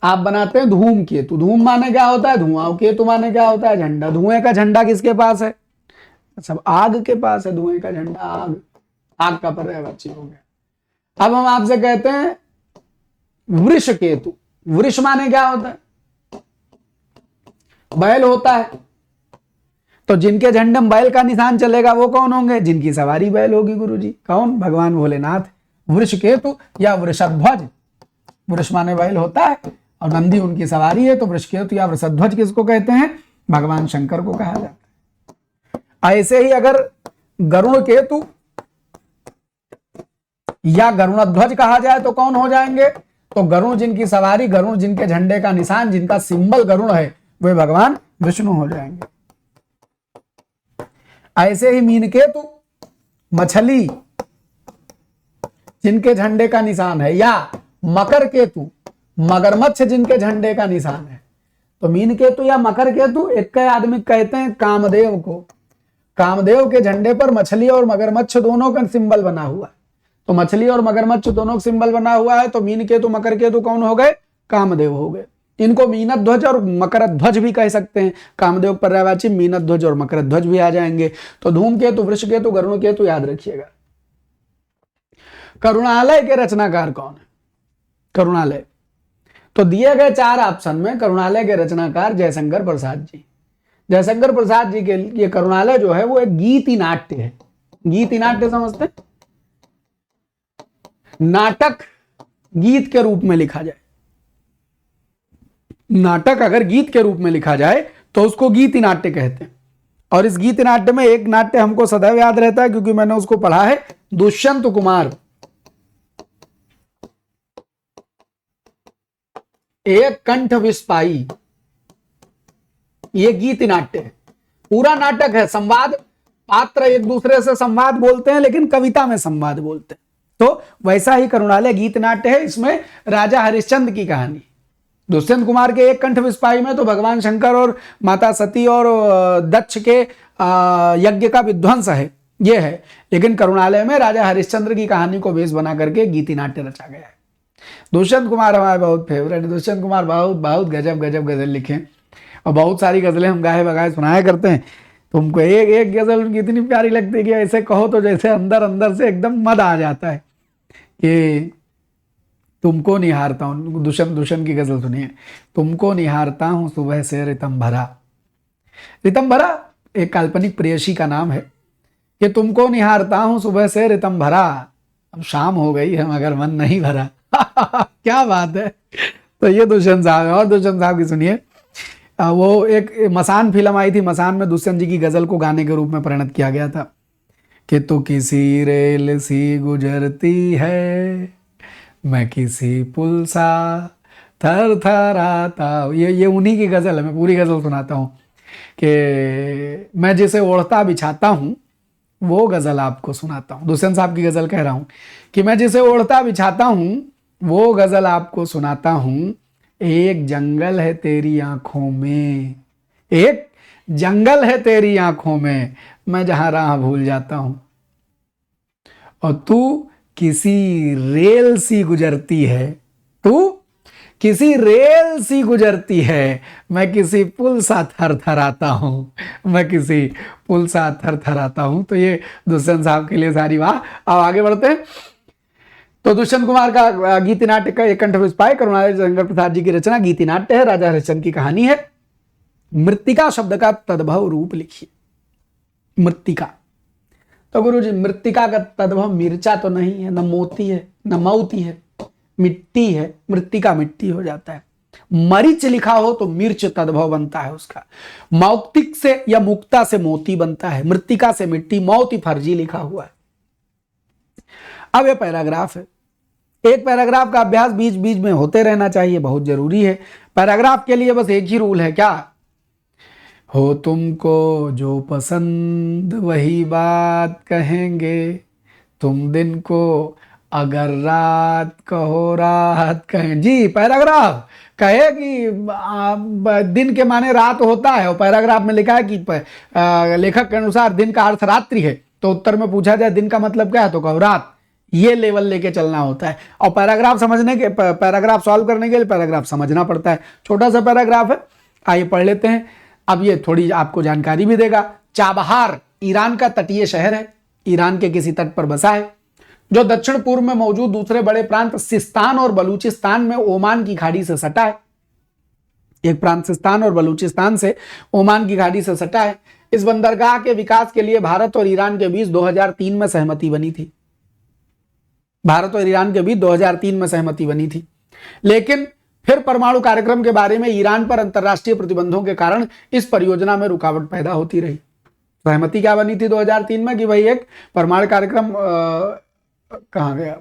आप बनाते हैं धूम केतु। धूम माने क्या होता है? धुआं। केतु माने क्या होता है? झंडा। धुएं का झंडा किसके पास है? सब आग के पास है। धुएं का झंडा आग, आग का पर्यायवाची हो गया। अब हम आपसे कहते हैं वृष केतु। वृष माने क्या होता है? बैल होता है। तो जिनके झंडे में बैल का निशान चलेगा वो कौन होंगे? जिनकी सवारी बैल होगी गुरुजी। कौन? भगवान भोलेनाथ। वृष केतु या वृषध्वज। वृष माने बैल होता है और नंदी उनकी सवारी है, तो वृषकेतु या वृषध्वज किसको कहते हैं? भगवान शंकर को कहा जाता है। ऐसे ही अगर गरुण केतु या गरुणध्वज कहा जाए तो कौन हो जाएंगे? तो गरुण जिनकी सवारी, गरुण जिनके झंडे का निशान, जिनका सिंबल गरुण है, वे भगवान विष्णु हो जाएंगे। ऐसे ही मीन केतु मछली जिनके झंडे का निशान है, या मकर केतु मगरमच्छ जिनके झंडे का निशान है। तो मीन केतु या मकर केतु एक आदमी कहते हैं कामदेव को। कामदेव के झंडे पर मछली और मगरमच्छ दोनों का सिंबल बना हुआ है। तो मछली और मगरमच्छ दोनों का सिंबल बना हुआ है, तो मीन केतु मकर केतु कौन हो गए? कामदेव हो गए। इनको मीनध्वज और मकरध्वज भी कह सकते हैं। कामदेव पर्यायवाची मीनध्वज और मकरध्वज भी आ जाएंगे। तो धूम केतु, वृष केतु, गरुण केतु याद रखिएगा। करुणालय के रचनाकार कौन है? करुणालय, तो दिए गए 4 ऑप्शन में करुणालय के रचनाकार जयशंकर प्रसाद जी। जयशंकर प्रसाद जी के ये करुणालय जो है वो एक गीति नाट्य है। गीति नाट्य समझते हैं? नाटक गीत के रूप में लिखा जाए, नाटक अगर गीत के रूप में लिखा जाए तो उसको गीति नाट्य कहते हैं। और इस गीति नाट्य में एक नाट्य हमको सदैव याद रहता है क्योंकि मैंने उसको पढ़ा है, दुष्यंत कुमार एक कंठ विस्पाई। ये गीत नाट्य है, पूरा नाटक है। संवाद, पात्र एक दूसरे से संवाद बोलते हैं लेकिन कविता में संवाद बोलते हैं। तो वैसा ही करुणालय गीत नाट्य है। इसमें राजा हरिश्चंद्र की कहानी, दुष्यंत कुमार के एक कंठ विस्पाई में तो भगवान शंकर और माता सती और दक्ष के यज्ञ का विध्वंस है, ये है। लेकिन करुणालय में राजा हरिश्चंद्र की कहानी को बेस बना करके गीति नाट्य रचा गया है। दुष्यंत कुमार हमारे बहुत फेवरेट है। दुष्यंत कुमार बहुत बहुत गजब गजब गजल लिखे और बहुत सारी गजलें हम गाए बगाए सुनाया करते हैं। तुमको एक एक गजल उनकी इतनी प्यारी लगती है कि ऐसे कहो तो जैसे अंदर अंदर से एकदम मद आ जाता है कि तुमको निहारता हूँ। दुष्यंत की गजल सुनिए। तुमको निहारता हूँ सुबह से रितम भरा। रितम भरा एक काल्पनिक प्रेयसी का नाम है कि तुमको निहारता हूँ सुबह से रितम भरा, अब शाम हो गई है मगर मन नहीं भरा। क्या बात है। तो ये दुष्यंत साहब है। और दुष्यंत साहब की सुनिए, वो एक मसान फिल्म आई थी, मसान में दुष्यंत जी की गजल को गाने के रूप में परिणत किया गया था कि तू किसी रेल सी गुजरती है, मैं किसी पुल सा थर थर आता हूँ। ये उन्हीं की गजल है, मैं पूरी गजल सुनाता हूँ कि मैं जिसे ओढ़ता बिछाता हूँ वो गजल आपको सुनाता हूँ। दुष्यंत साहब की गजल कह रहा हूँ कि मैं जिसे ओढ़ता बिछाता हूँ वो गजल आपको सुनाता हूँ। एक जंगल है तेरी आंखों में, एक जंगल है तेरी आंखों में, मैं जहां राह भूल जाता हूं। और तू किसी रेल सी गुजरती है, तू किसी रेल सी गुजरती है, मैं किसी पुल सा थर थर आता हूं, मैं किसी पुल सा थर थर आता हूं। तो ये दुष्यंत साहब के लिए सारी बात। अब आगे बढ़ते हैं। तो दुष्यंत कुमार का गीति नाट्य का एक कंठ पुष्पाय करुणानिधि शंकर प्रसाद जी की रचना गीति नाट्य है। राजा हरिश्चंद्र की कहानी है। मृत्तिका शब्द का तद्भव रूप लिखिए। मृत्तिका, तो गुरु जी मृत्तिका का तद्भव मिर्चा तो नहीं है, न मोती है, न मौती है, मिट्टी है। मृत्तिका मिट्टी हो जाता है। मरीच लिखा हो तो मिर्च तद्भव बनता है उसका। मौक्तिक से या मुक्ता से मोती बनता है, मृत्तिका से मिट्टी, मौती फर्जी लिखा हुआ है। अब यह पैराग्राफ है। एक पैराग्राफ का अभ्यास बीच बीच में होते रहना चाहिए, बहुत जरूरी है। पैराग्राफ के लिए बस एक ही रूल है, क्या हो तुमको जो पसंद वही बात कहेंगे, तुम दिन को अगर रात कहो रात कहें। जी पैराग्राफ कहे कि दिन के माने रात होता है, और पैराग्राफ में लिखा है कि लेखक के अनुसार दिन का अर्थ रात्रि है, तो उत्तर में पूछा जाए दिन का मतलब क्या है तो कहो रात। ये लेवल लेके चलना होता है। और पैराग्राफ समझने के, पैराग्राफ सॉल्व करने के लिए पैराग्राफ समझना पड़ता है। छोटा सा पैराग्राफ है, आइए पढ़ लेते हैं। अब ये थोड़ी आपको जानकारी भी देगा। चाबहार ईरान का तटीय शहर है, ईरान के किसी तट पर बसा है, जो दक्षिण पूर्व में मौजूद दूसरे बड़े प्रांत सिस्तान और बलूचिस्तान में ओमान की खाड़ी से सटा है। एक प्रांत सिस्तान और बलूचिस्तान से ओमान की खाड़ी से सटा है। इस बंदरगाह के विकास के लिए भारत और ईरान के बीच 2003 में सहमति बनी थी। भारत और ईरान के बीच 2003 में सहमति बनी थी, लेकिन फिर परमाणु कार्यक्रम के बारे में ईरान पर अंतर्राष्ट्रीय प्रतिबंधों के कारण इस परियोजना में रुकावट पैदा होती रही। सहमति क्या बनी थी 2003 में कि भाई एक परमाणु कार्यक्रम कहां गया,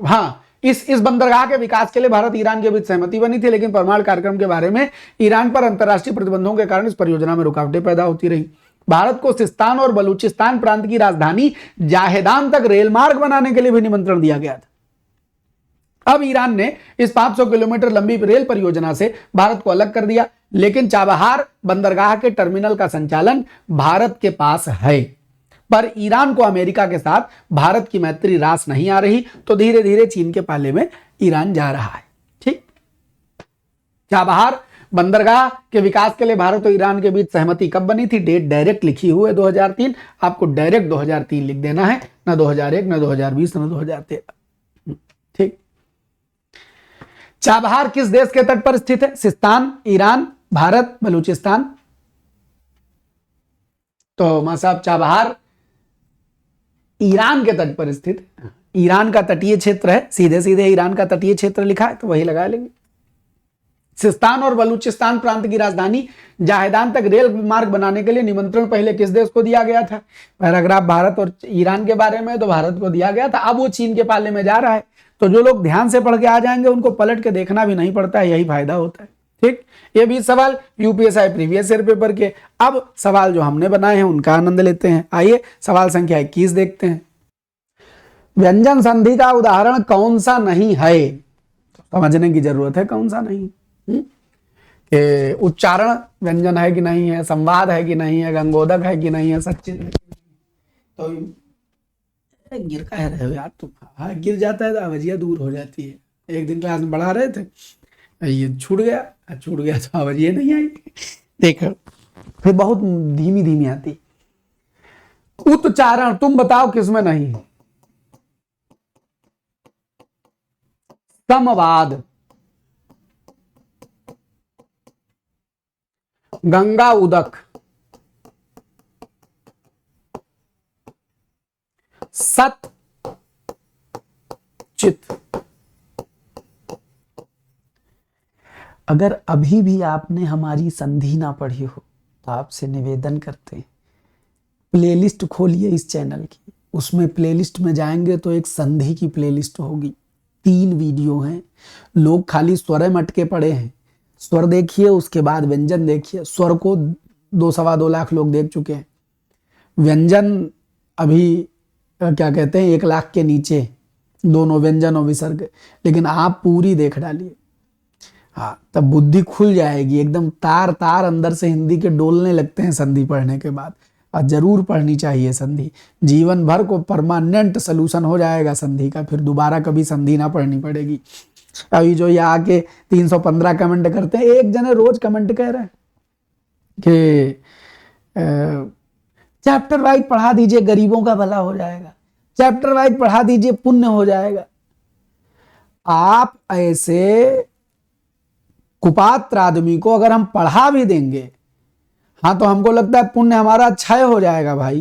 हाँ, इस बंदरगाह के विकास के लिए भारत ईरान के बीच सहमति बनी थी, लेकिन परमाणु कार्यक्रम के बारे में ईरान पर अंतर्राष्ट्रीय प्रतिबंधों के कारण इस परियोजना में रुकावटें पैदा होती रही। भारत को सिस्तान और बलूचिस्तान प्रांत की राजधानी जाहेदान तक रेल मार्ग बनाने के लिए भी निमंत्रण दिया गया था। अब ईरान ने इस 500 किलोमीटर लंबी रेल परियोजना से भारत को अलग कर दिया, लेकिन चाबहार बंदरगाह के टर्मिनल का संचालन भारत के पास है। पर ईरान को अमेरिका के साथ भारत की मैत्री रास नहीं आ रही, तो धीरे धीरे चीन के पाले में ईरान जा रहा है। ठीक, चाबहार बंदरगाह के विकास के लिए भारत और ईरान के बीच सहमति कब बनी थी? डेट डायरेक्ट लिखी हुई है 2003। आपको डायरेक्ट 2003 लिख देना है, ना 2001, ना 2020, ना 2013। ठीक। चाबहार किस देश के तट पर स्थित है? सिस्तान, ईरान, भारत, बलूचिस्तान। तो मां साहब चाबहार ईरान के तट पर स्थित, ईरान का तटीय क्षेत्र है, सीधे सीधे ईरान का तटीय क्षेत्र लिखा है तो वही लगा लेंगे। सिस्तान और बलूचिस्तान प्रांत की राजधानी जाहेदान तक रेल मार्ग बनाने के लिए निमंत्रण पहले किस देश को दिया गया था? पैराग्राफ भारत और ईरान के बारे में तो भारत को दिया गया था। अब वो चीन के पाले में जा रहा है, तो जो लोग ध्यान से पढ़ के आ जाएंगे उनको पलट के देखना भी नहीं पड़ता है, यही फायदा होता है। ठीक, ये 20 सवाल यूपीएसआई प्रीवियस ईयर पेपर के। अब सवाल जो हमने बनाए हैं उनका आनंद लेते हैं। आइए सवाल संख्या 21 देखते हैं। व्यंजन संधि का उदाहरण कौन सा नहीं है? समझने की जरूरत है कौन सा नहीं। कि उच्चारण व्यंजन है कि नहीं है, संवाद है कि नहीं है, गंगोदक है कि नहीं है, सचिन है कि नहीं। तो गिर का है रहे हो यार तुम। हाँ, गिर जाता है तो आवाजिया दूर हो जाती है। एक दिन क्लास में पढ़ा रहे थे, ये छूट गया तो आवाजिया नहीं आई। देखो फिर बहुत धीमी धीमी आती। उच्चारण तुम बताओ किसमें नहीं है? समवाद, गंगा उदक, सत चित। अगर अभी भी आपने हमारी संधि ना पढ़ी हो तो आपसे निवेदन करते हैं, प्लेलिस्ट खोलिए इस चैनल की, उसमें प्लेलिस्ट में जाएंगे तो एक संधि की प्लेलिस्ट होगी, 3 वीडियो हैं। लोग खाली स्वर में अटके पड़े हैं। स्वर देखिए, उसके बाद व्यंजन देखिए। स्वर को 2-2.25 लाख लोग देख चुके हैं। व्यंजन अभी क्या कहते हैं 1 लाख के नीचे, दोनों व्यंजन और विसर्ग। लेकिन आप पूरी देख डालिए, हाँ, तब बुद्धि खुल जाएगी एकदम। तार तार अंदर से हिंदी के डोलने लगते हैं संधि पढ़ने के बाद। और जरूर पढ़नी चाहिए संधि, जीवन भर को परमानेंट सोल्यूशन हो जाएगा संधि का। फिर दोबारा कभी संधि ना पढ़नी पड़ेगी। अभी जो ये आके 315 कमेंट करते हैं, एक जने रोज कमेंट कह रहे हैं कि चैप्टर वाइज पढ़ा दीजिए, गरीबों का भला हो जाएगा। चैप्टर वाइज पढ़ा दीजिए, पुण्य हो जाएगा। आप ऐसे कुपात्र आदमी को अगर हम पढ़ा भी देंगे, हाँ, तो हमको लगता है पुण्य हमारा क्षय हो जाएगा। भाई,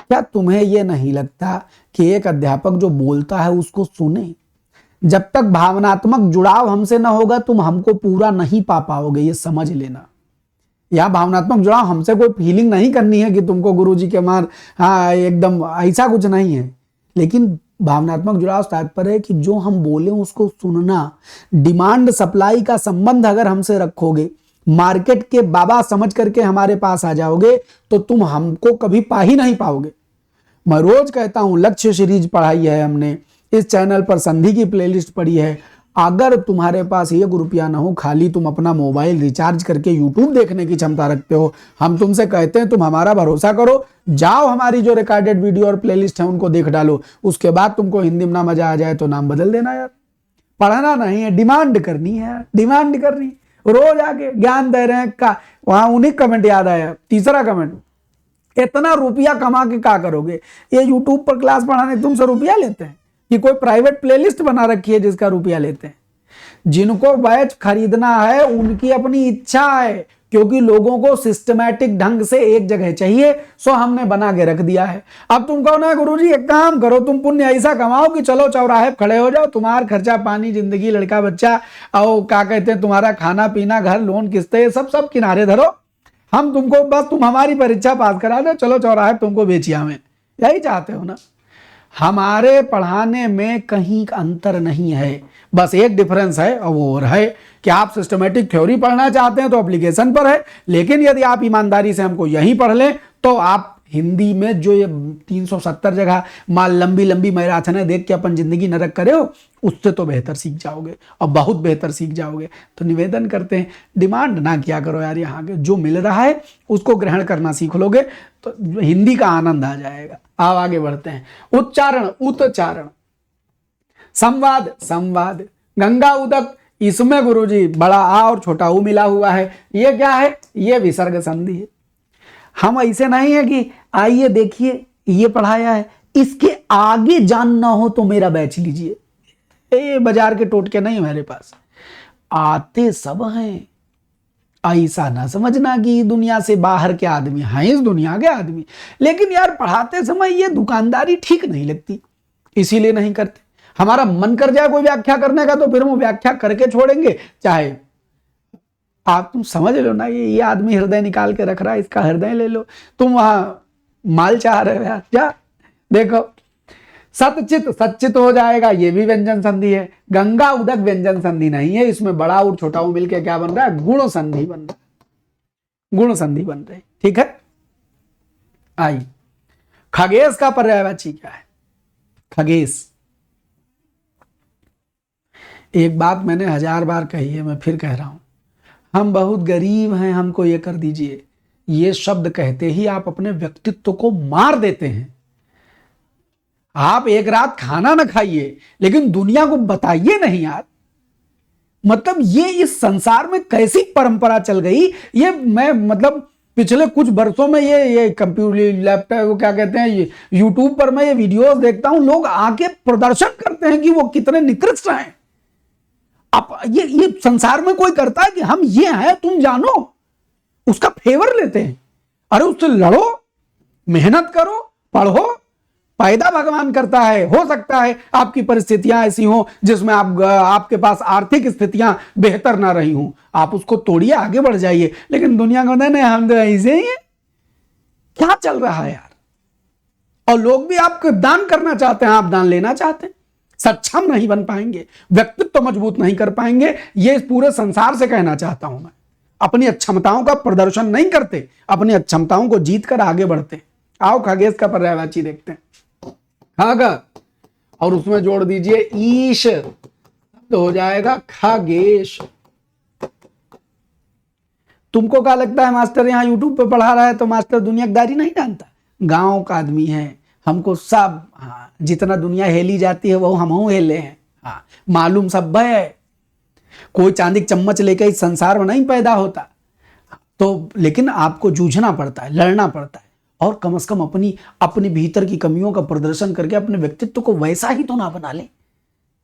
क्या तुम्हें यह नहीं लगता कि एक अध्यापक जो बोलता है उसको सुने? जब तक भावनात्मक जुड़ाव हमसे ना होगा, तुम हमको पूरा नहीं पा पाओगे, ये समझ लेना। या भावनात्मक जुड़ाव हमसे कोई फीलिंग नहीं करनी है कि तुमको गुरुजी के मार, हाँ, एकदम ऐसा कुछ नहीं है। लेकिन भावनात्मक जुड़ाव तात्पर्य है कि जो हम बोले उसको सुनना। डिमांड सप्लाई का संबंध अगर हमसे रखोगे, मार्केट के बाबा समझ करके हमारे पास आ जाओगे, तो तुम हमको कभी पा ही नहीं पाओगे। मैं रोज कहता हूं, लक्ष्य सीरीज पढ़ाई है हमने, इस चैनल पर संधि की प्लेलिस्ट पड़ी है। अगर तुम्हारे पास 1 रुपया ना हो, खाली तुम अपना मोबाइल रिचार्ज करके यूट्यूब देखने की क्षमता रखते हो, हम तुमसे कहते हैं तुम हमारा भरोसा करो, जाओ हमारी जो रिकॉर्डेड वीडियो और प्लेलिस्ट है उनको देख डालो। उसके बाद तुमको हिंदी में ना मजा आ जाए तो नाम बदल देना यार। पढ़ना नहीं है, डिमांड करनी है, डिमांड करनी। रोज आके ज्ञान दे रहे हैं का, वहां उन्हीं कमेंट याद आया, तीसरा कमेंट, इतना रुपया कमा के क्या करोगे? ये यूट्यूब पर क्लास पढ़ाने तुमसे रुपया लेते हैं कि कोई प्राइवेट प्लेलिस्ट बना रखी है जिसका रुपया लेते हैं? जिनको बैच खरीदना है उनकी अपनी इच्छा है, क्योंकि लोगों को सिस्टमैटिक ढंग से एक जगह चाहिए, सो हमने बना के रख दिया है। अब तुम कहो ना गुरुजी एक काम करो, तुम पुण्य ऐसा कमाओ कि चलो चौराहे खड़े हो जाओ, तुम्हारा खर्चा पानी, जिंदगी, लड़का बच्चा, और क्या कहते हैं तुम्हारा खाना पीना, घर, लोन, किस्तें, सब किनारे धरो। हम तुमको बस, तुम हमारी परीक्षा पास करा दो, चलो चौराहे तुमको बेचिया में। यही चाहते हो ना? हमारे पढ़ाने में कहीं अंतर नहीं है, बस एक डिफरेंस है, और वो है कि आप सिस्टमेटिक थ्योरी पढ़ना चाहते हैं तो एप्लीकेशन पर है। लेकिन यदि आप ईमानदारी से हमको यहीं पढ़ लें, तो आप हिंदी में जो ये 370 जगह माल लंबी लंबी मैराथनें देख के अपन जिंदगी नरक करे हो, उससे तो बेहतर सीख जाओगे, और बहुत बेहतर सीख जाओगे। तो निवेदन करते हैं, डिमांड ना किया करो यार। यहाँ के जो मिल रहा है उसको ग्रहण करना सीख लोगे तो हिंदी का आनंद आ जाएगा। आओ आगे बढ़ते हैं। उच्चारण, उच्चारण, संवाद, संवाद, गंगा उदक, इसमें गुरुजी बड़ा आ और छोटा ऊ मिला हुआ है। ये क्या है? ये विसर्ग संधि है। हम ऐसे नहीं है कि आइए देखिए ये पढ़ाया है, इसके आगे जानना हो तो मेरा बैच लीजिए। ये बाजार के टोटके नहीं मेरे पास, आते सब हैं। ऐसा ना समझना कि दुनिया से बाहर के आदमी हैं, इस दुनिया के आदमी। लेकिन यार पढ़ाते समय ये दुकानदारी ठीक नहीं लगती, इसीलिए नहीं करते। हमारा मन कर जाए कोई व्याख्या करने का तो फिर हम व्याख्या करके छोड़ेंगे। चाहे आप तुम समझ लो ना, ये आदमी हृदय निकाल के रख रहा है, इसका हृदय ले लो। तुम वहां माल चाह रहे हो यार, क्या देखो, सतचित सच्चित हो जाएगा, ये भी व्यंजन संधि है। गंगा उदक व्यंजन संधि नहीं है, इसमें बड़ा और छोटा ऊ मिलके क्या बन रहा है? गुण संधि बन रहा है, गुण संधि बन रही। ठीक है, आई खगेश का पर्यायवाची क्या है? खगेश, एक बात मैंने 1000 बार कही है, मैं फिर कह रहा हूं, हम बहुत गरीब हैं, हमको ये कर दीजिए, ये शब्द कहते ही आप अपने व्यक्तित्व को मार देते हैं। आप एक रात खाना ना खाइए, लेकिन दुनिया को बताइए नहीं यार। मतलब ये इस संसार में कैसी परंपरा चल गई, ये मैं मतलब पिछले कुछ वर्षों में ये कंप्यूटर, लैपटॉप, वो क्या कहते हैं, यूट्यूब पर मैं ये वीडियोस देखता हूं, लोग आके प्रदर्शन करते हैं कि वो कितने निकृष्ट हैं। आप ये संसार में कोई करता है कि हम ये हैं तुम जानो, उसका फेवर लेते हैं। अरे उससे लड़ो, मेहनत करो, पढ़ो, पैदा भगवान करता है। हो सकता है आपकी परिस्थितियां ऐसी हो जिसमें आपके पास आर्थिक स्थितियां बेहतर ना रही हूं, आप उसको तोड़िए, आगे बढ़ जाइए। लेकिन दुनिया को नहीं, हम तो ऐसे ही हैं। क्या चल रहा है यार? और लोग भी आपको दान करना चाहते हैं, आप दान लेना चाहते हैं। सक्षम नहीं बन पाएंगे, व्यक्तित्व मजबूत नहीं कर पाएंगे। ये इस पूरे संसार से कहना चाहता हूं मैं। अपनी अक्षमताओं का प्रदर्शन नहीं करते, अपनी अक्षमताओं को जीत कर आगे बढ़ते। आओ खगेश का पर्यायवाची देखते हैं। खग और उसमें जोड़ दीजिए ईश, तो हो जाएगा खगेश। तुमको क्या लगता है मास्टर यहाँ यूट्यूब पे पढ़ा रहा है तो मास्टर दुनियादारी नहीं जानता? गांव का आदमी है, हमको सब, हाँ, जितना दुनिया हेली जाती है वो हम हेले हैं, हाँ, मालूम सब है। कोई चांदी की चम्मच लेकर इस संसार में नहीं पैदा होता, तो लेकिन आपको जूझना पड़ता है, लड़ना पड़ता है, और कम से कम अपनी भीतर की कमियों का प्रदर्शन करके अपने व्यक्तित्व को वैसा ही तो ना बना ले,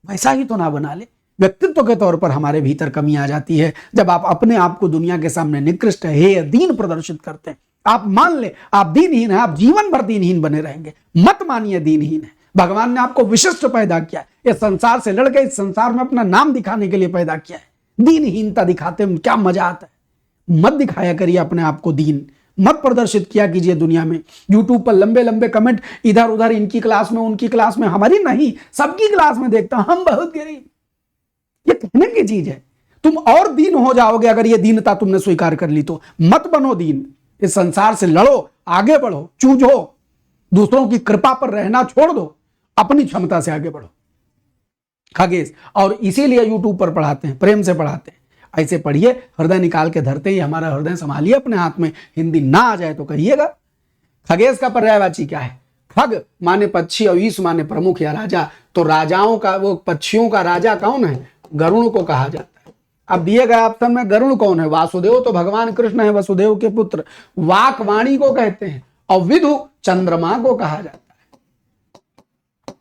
वैसा ही तो ना बना ले। व्यक्तित्व के तौर पर हमारे भीतर कमी आ जाती है जब आप अपने आप को दुनिया के सामने निकृष्ट है दीन प्रदर्शित करते हैं। आप मान ले आप दीनहीन है, आप जीवन भर दीनहीन बने रहेंगे। मत मानिए दीनहीन है। भगवान ने आपको विशिष्ट पैदा किया, इस संसार से लड़के इस संसार में अपना नाम दिखाने के लिए पैदा किया है। दीनहीनता दिखाते में क्या मजा आता है? मत दिखाया करिए अपने आप को दीन, मत प्रदर्शित किया कीजिए दुनिया में। यूट्यूब पर लंबे लंबे कमेंट इधर उधर, इनकी क्लास में उनकी क्लास में, हमारी नहीं सबकी क्लास में देखता हूं, हम बहुत गरीब। ये कहने की चीज है। तुम और दीन हो जाओगे अगर ये दीनता तुमने स्वीकार कर ली तो। मत बनो दीन, इस संसार से लड़ो, आगे बढ़ो, चूझो, दूसरों की कृपा पर रहना छोड़ दो, अपनी क्षमता से आगे बढ़ो। खगेश, और इसीलिए यूट्यूब पर पढ़ाते हैं, प्रेम से पढ़ाते हैं। ऐसे पढ़िए, हृदय निकाल के धरते ही हमारा हृदय संभालिए अपने हाथ में। हिंदी ना आ जाए तो कहिएगा। खगेश का पर्यायवाची क्या है? खग माने पक्षी और ईश माने प्रमुख या राजा। तो राजाओं का, वो पक्षियों का राजा कौन है? गरुण को कहा जाता है। अब दिए गए ऑप्शन में गरुण कौन है? वासुदेव तो भगवान कृष्ण है, वसुदेव के पुत्र, वाक वाणी को कहते हैं, और विदु चंद्रमा को कहा जाता है।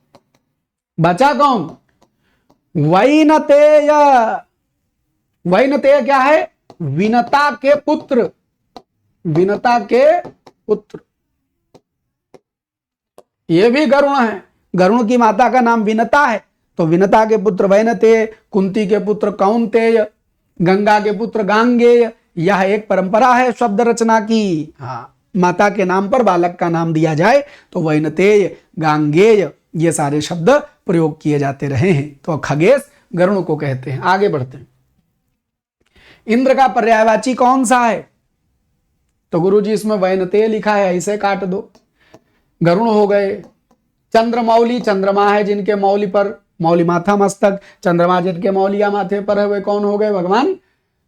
बचा कौन? वैनतेय। वैनतेय क्या है? विनता के पुत्र, विनता के पुत्र। ये भी गरुण है, गरुण की माता का नाम विनता है, तो विनता के पुत्र वैनतेय, कुंती के पुत्र कौन्तेय, गंगा के पुत्र गांगेय। यह एक परंपरा है शब्द रचना की। हाँ, माता के नाम पर बालक का नाम दिया जाए तो वैनतेय, गांगेय, ये सारे शब्द प्रयोग किए जाते रहे हैं। तो खगेश गरुण को कहते हैं। आगे बढ़ते हैं। इंद्र का पर्यायवाची कौन सा है? तो गुरुजी इसमें वैनतेय लिखा है, ऐसे काट दो। गरुण हो गए। चंद्रमौली, चंद्रमा है जिनके मौली पर, मौली माथा मस्तक, चंद्रमा जिनके मौलिया माथे पर है, वे कौन हो गए? भगवान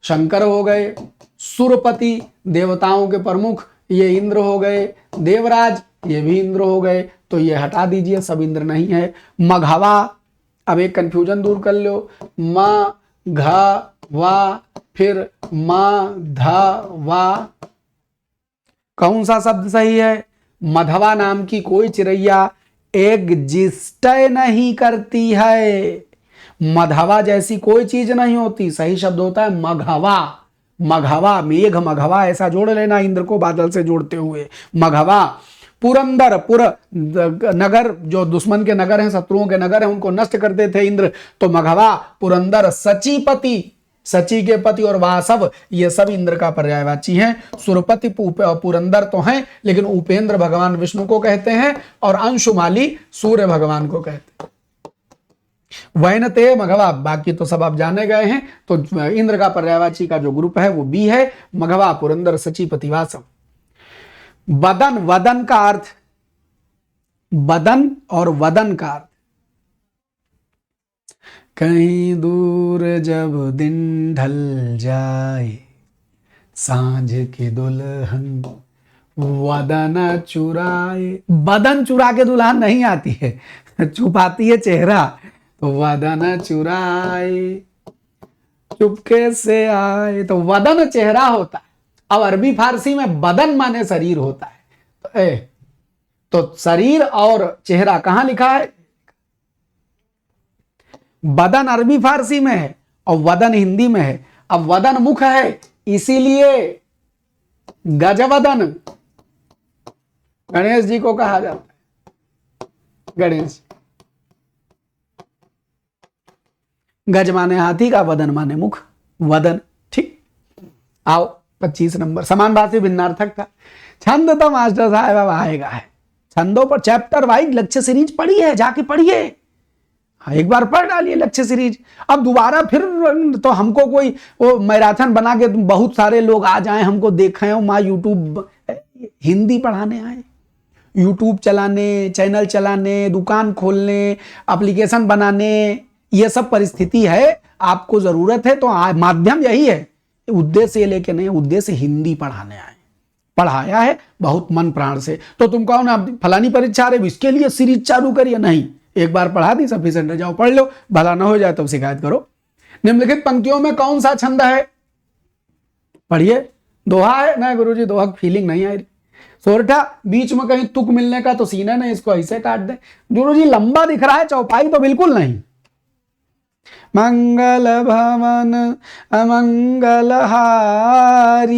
शंकर हो गए। सुरपति, देवताओं के प्रमुख, ये इंद्र हो गए। देवराज, ये भी इंद्र हो गए। तो ये हटा दीजिए, सब इंद्र नहीं है। मघवा, अब एक कंफ्यूजन दूर कर लो, म घ वा फिर म ध वा, कौन सा शब्द सही है? मधवा नाम की कोई चिड़ैया एग्जिस्ट नहीं करती है। मधवा जैसी कोई चीज नहीं होती। सही शब्द होता है मघवा। मघवा, मेघ मघवा, ऐसा जोड़ लेना इंद्र को बादल से जोड़ते हुए। मघवा। पुरंदर, पुर नगर, जो दुश्मन के नगर हैं, शत्रुओं के नगर हैं, उनको नष्ट करते थे इंद्र, तो मघवा। पुरंदर, सचीपति, सची के पति, और वासव, ये सब इंद्र का पर्यायवाची हैं। सुरपति पुरंदर तो हैं, लेकिन उपेंद्र भगवान विष्णु को कहते हैं, और अंशुमाली सूर्य भगवान को कहते हैं। वैनतेय, मघवा, बाकी तो सब आप जाने गए हैं। तो इंद्र का पर्यायवाची का जो ग्रुप है वो बी है, मघवा, पुरंदर, सचीपति, वासव। बदन, वदन का अर्थ, बदन और वदन का अर्थ, कहीं दूर जब दिन ढल जाए, सांझ के दुल्हन वदन चुराए। बदन चुरा के दुल्हन नहीं आती है, छुपाती है चेहरा। तो वदन चुराए, चुपके से आए, तो वदन चेहरा होता है। अब अरबी फारसी में बदन माने शरीर होता है। तो शरीर और चेहरा कहां लिखा है? बदन अरबी फारसी में है और वदन हिंदी में है। अब वदन मुख है, इसीलिए गजवदन गणेश जी को कहा जाता है। गणेश, गज माने हाथी का, वदन माने मुख, वदन। ठीक, आओ 25 नंबर, समानभाषी भिन्नार्थक था। छंद तो मास्टर साहब अब आएगा है। छंदों पर चैप्टर वाइज लेक्चर सीरीज पढ़ी है, जाके पढ़िए। हाँ, एक बार पढ़ डालिए लक्ष्य सीरीज। अब दोबारा फिर तो हमको कोई वो मैराथन बना के बहुत सारे लोग आ जाएं हमको देखें, माँ यूट्यूब हिंदी पढ़ाने आए, यूट्यूब चलाने, चैनल चलाने, दुकान खोलने, एप्लीकेशन बनाने, ये सब परिस्थिति है। आपको जरूरत है तो माध्यम यही है, उद्देश्य ये लेके नहीं, उद्देश्य हिंदी पढ़ाने आए, पढ़ाया है बहुत मन प्राण से। तो तुम कहो ना फलानी परीक्षा आ रही इसके लिए सीरीज चालू करिए, नहीं, एक बार पढ़ा दी सफिशिएंट है, जाओ पढ़ लो, भला ना हो जाए तो शिकायत करो। निम्नलिखित पंक्तियों में कौन सा छंद है, पढ़िए। दोहा है ना गुरुजी, दोहा फीलिंग नहीं आ रही। सोरठा, बीच में कहीं तुक मिलने का तो सीना नहीं, इसको ऐसे काट दे। गुरुजी लंबा दिख रहा है, चौपाई तो बिल्कुल नहीं। मंगल भवन अमंगल हारी,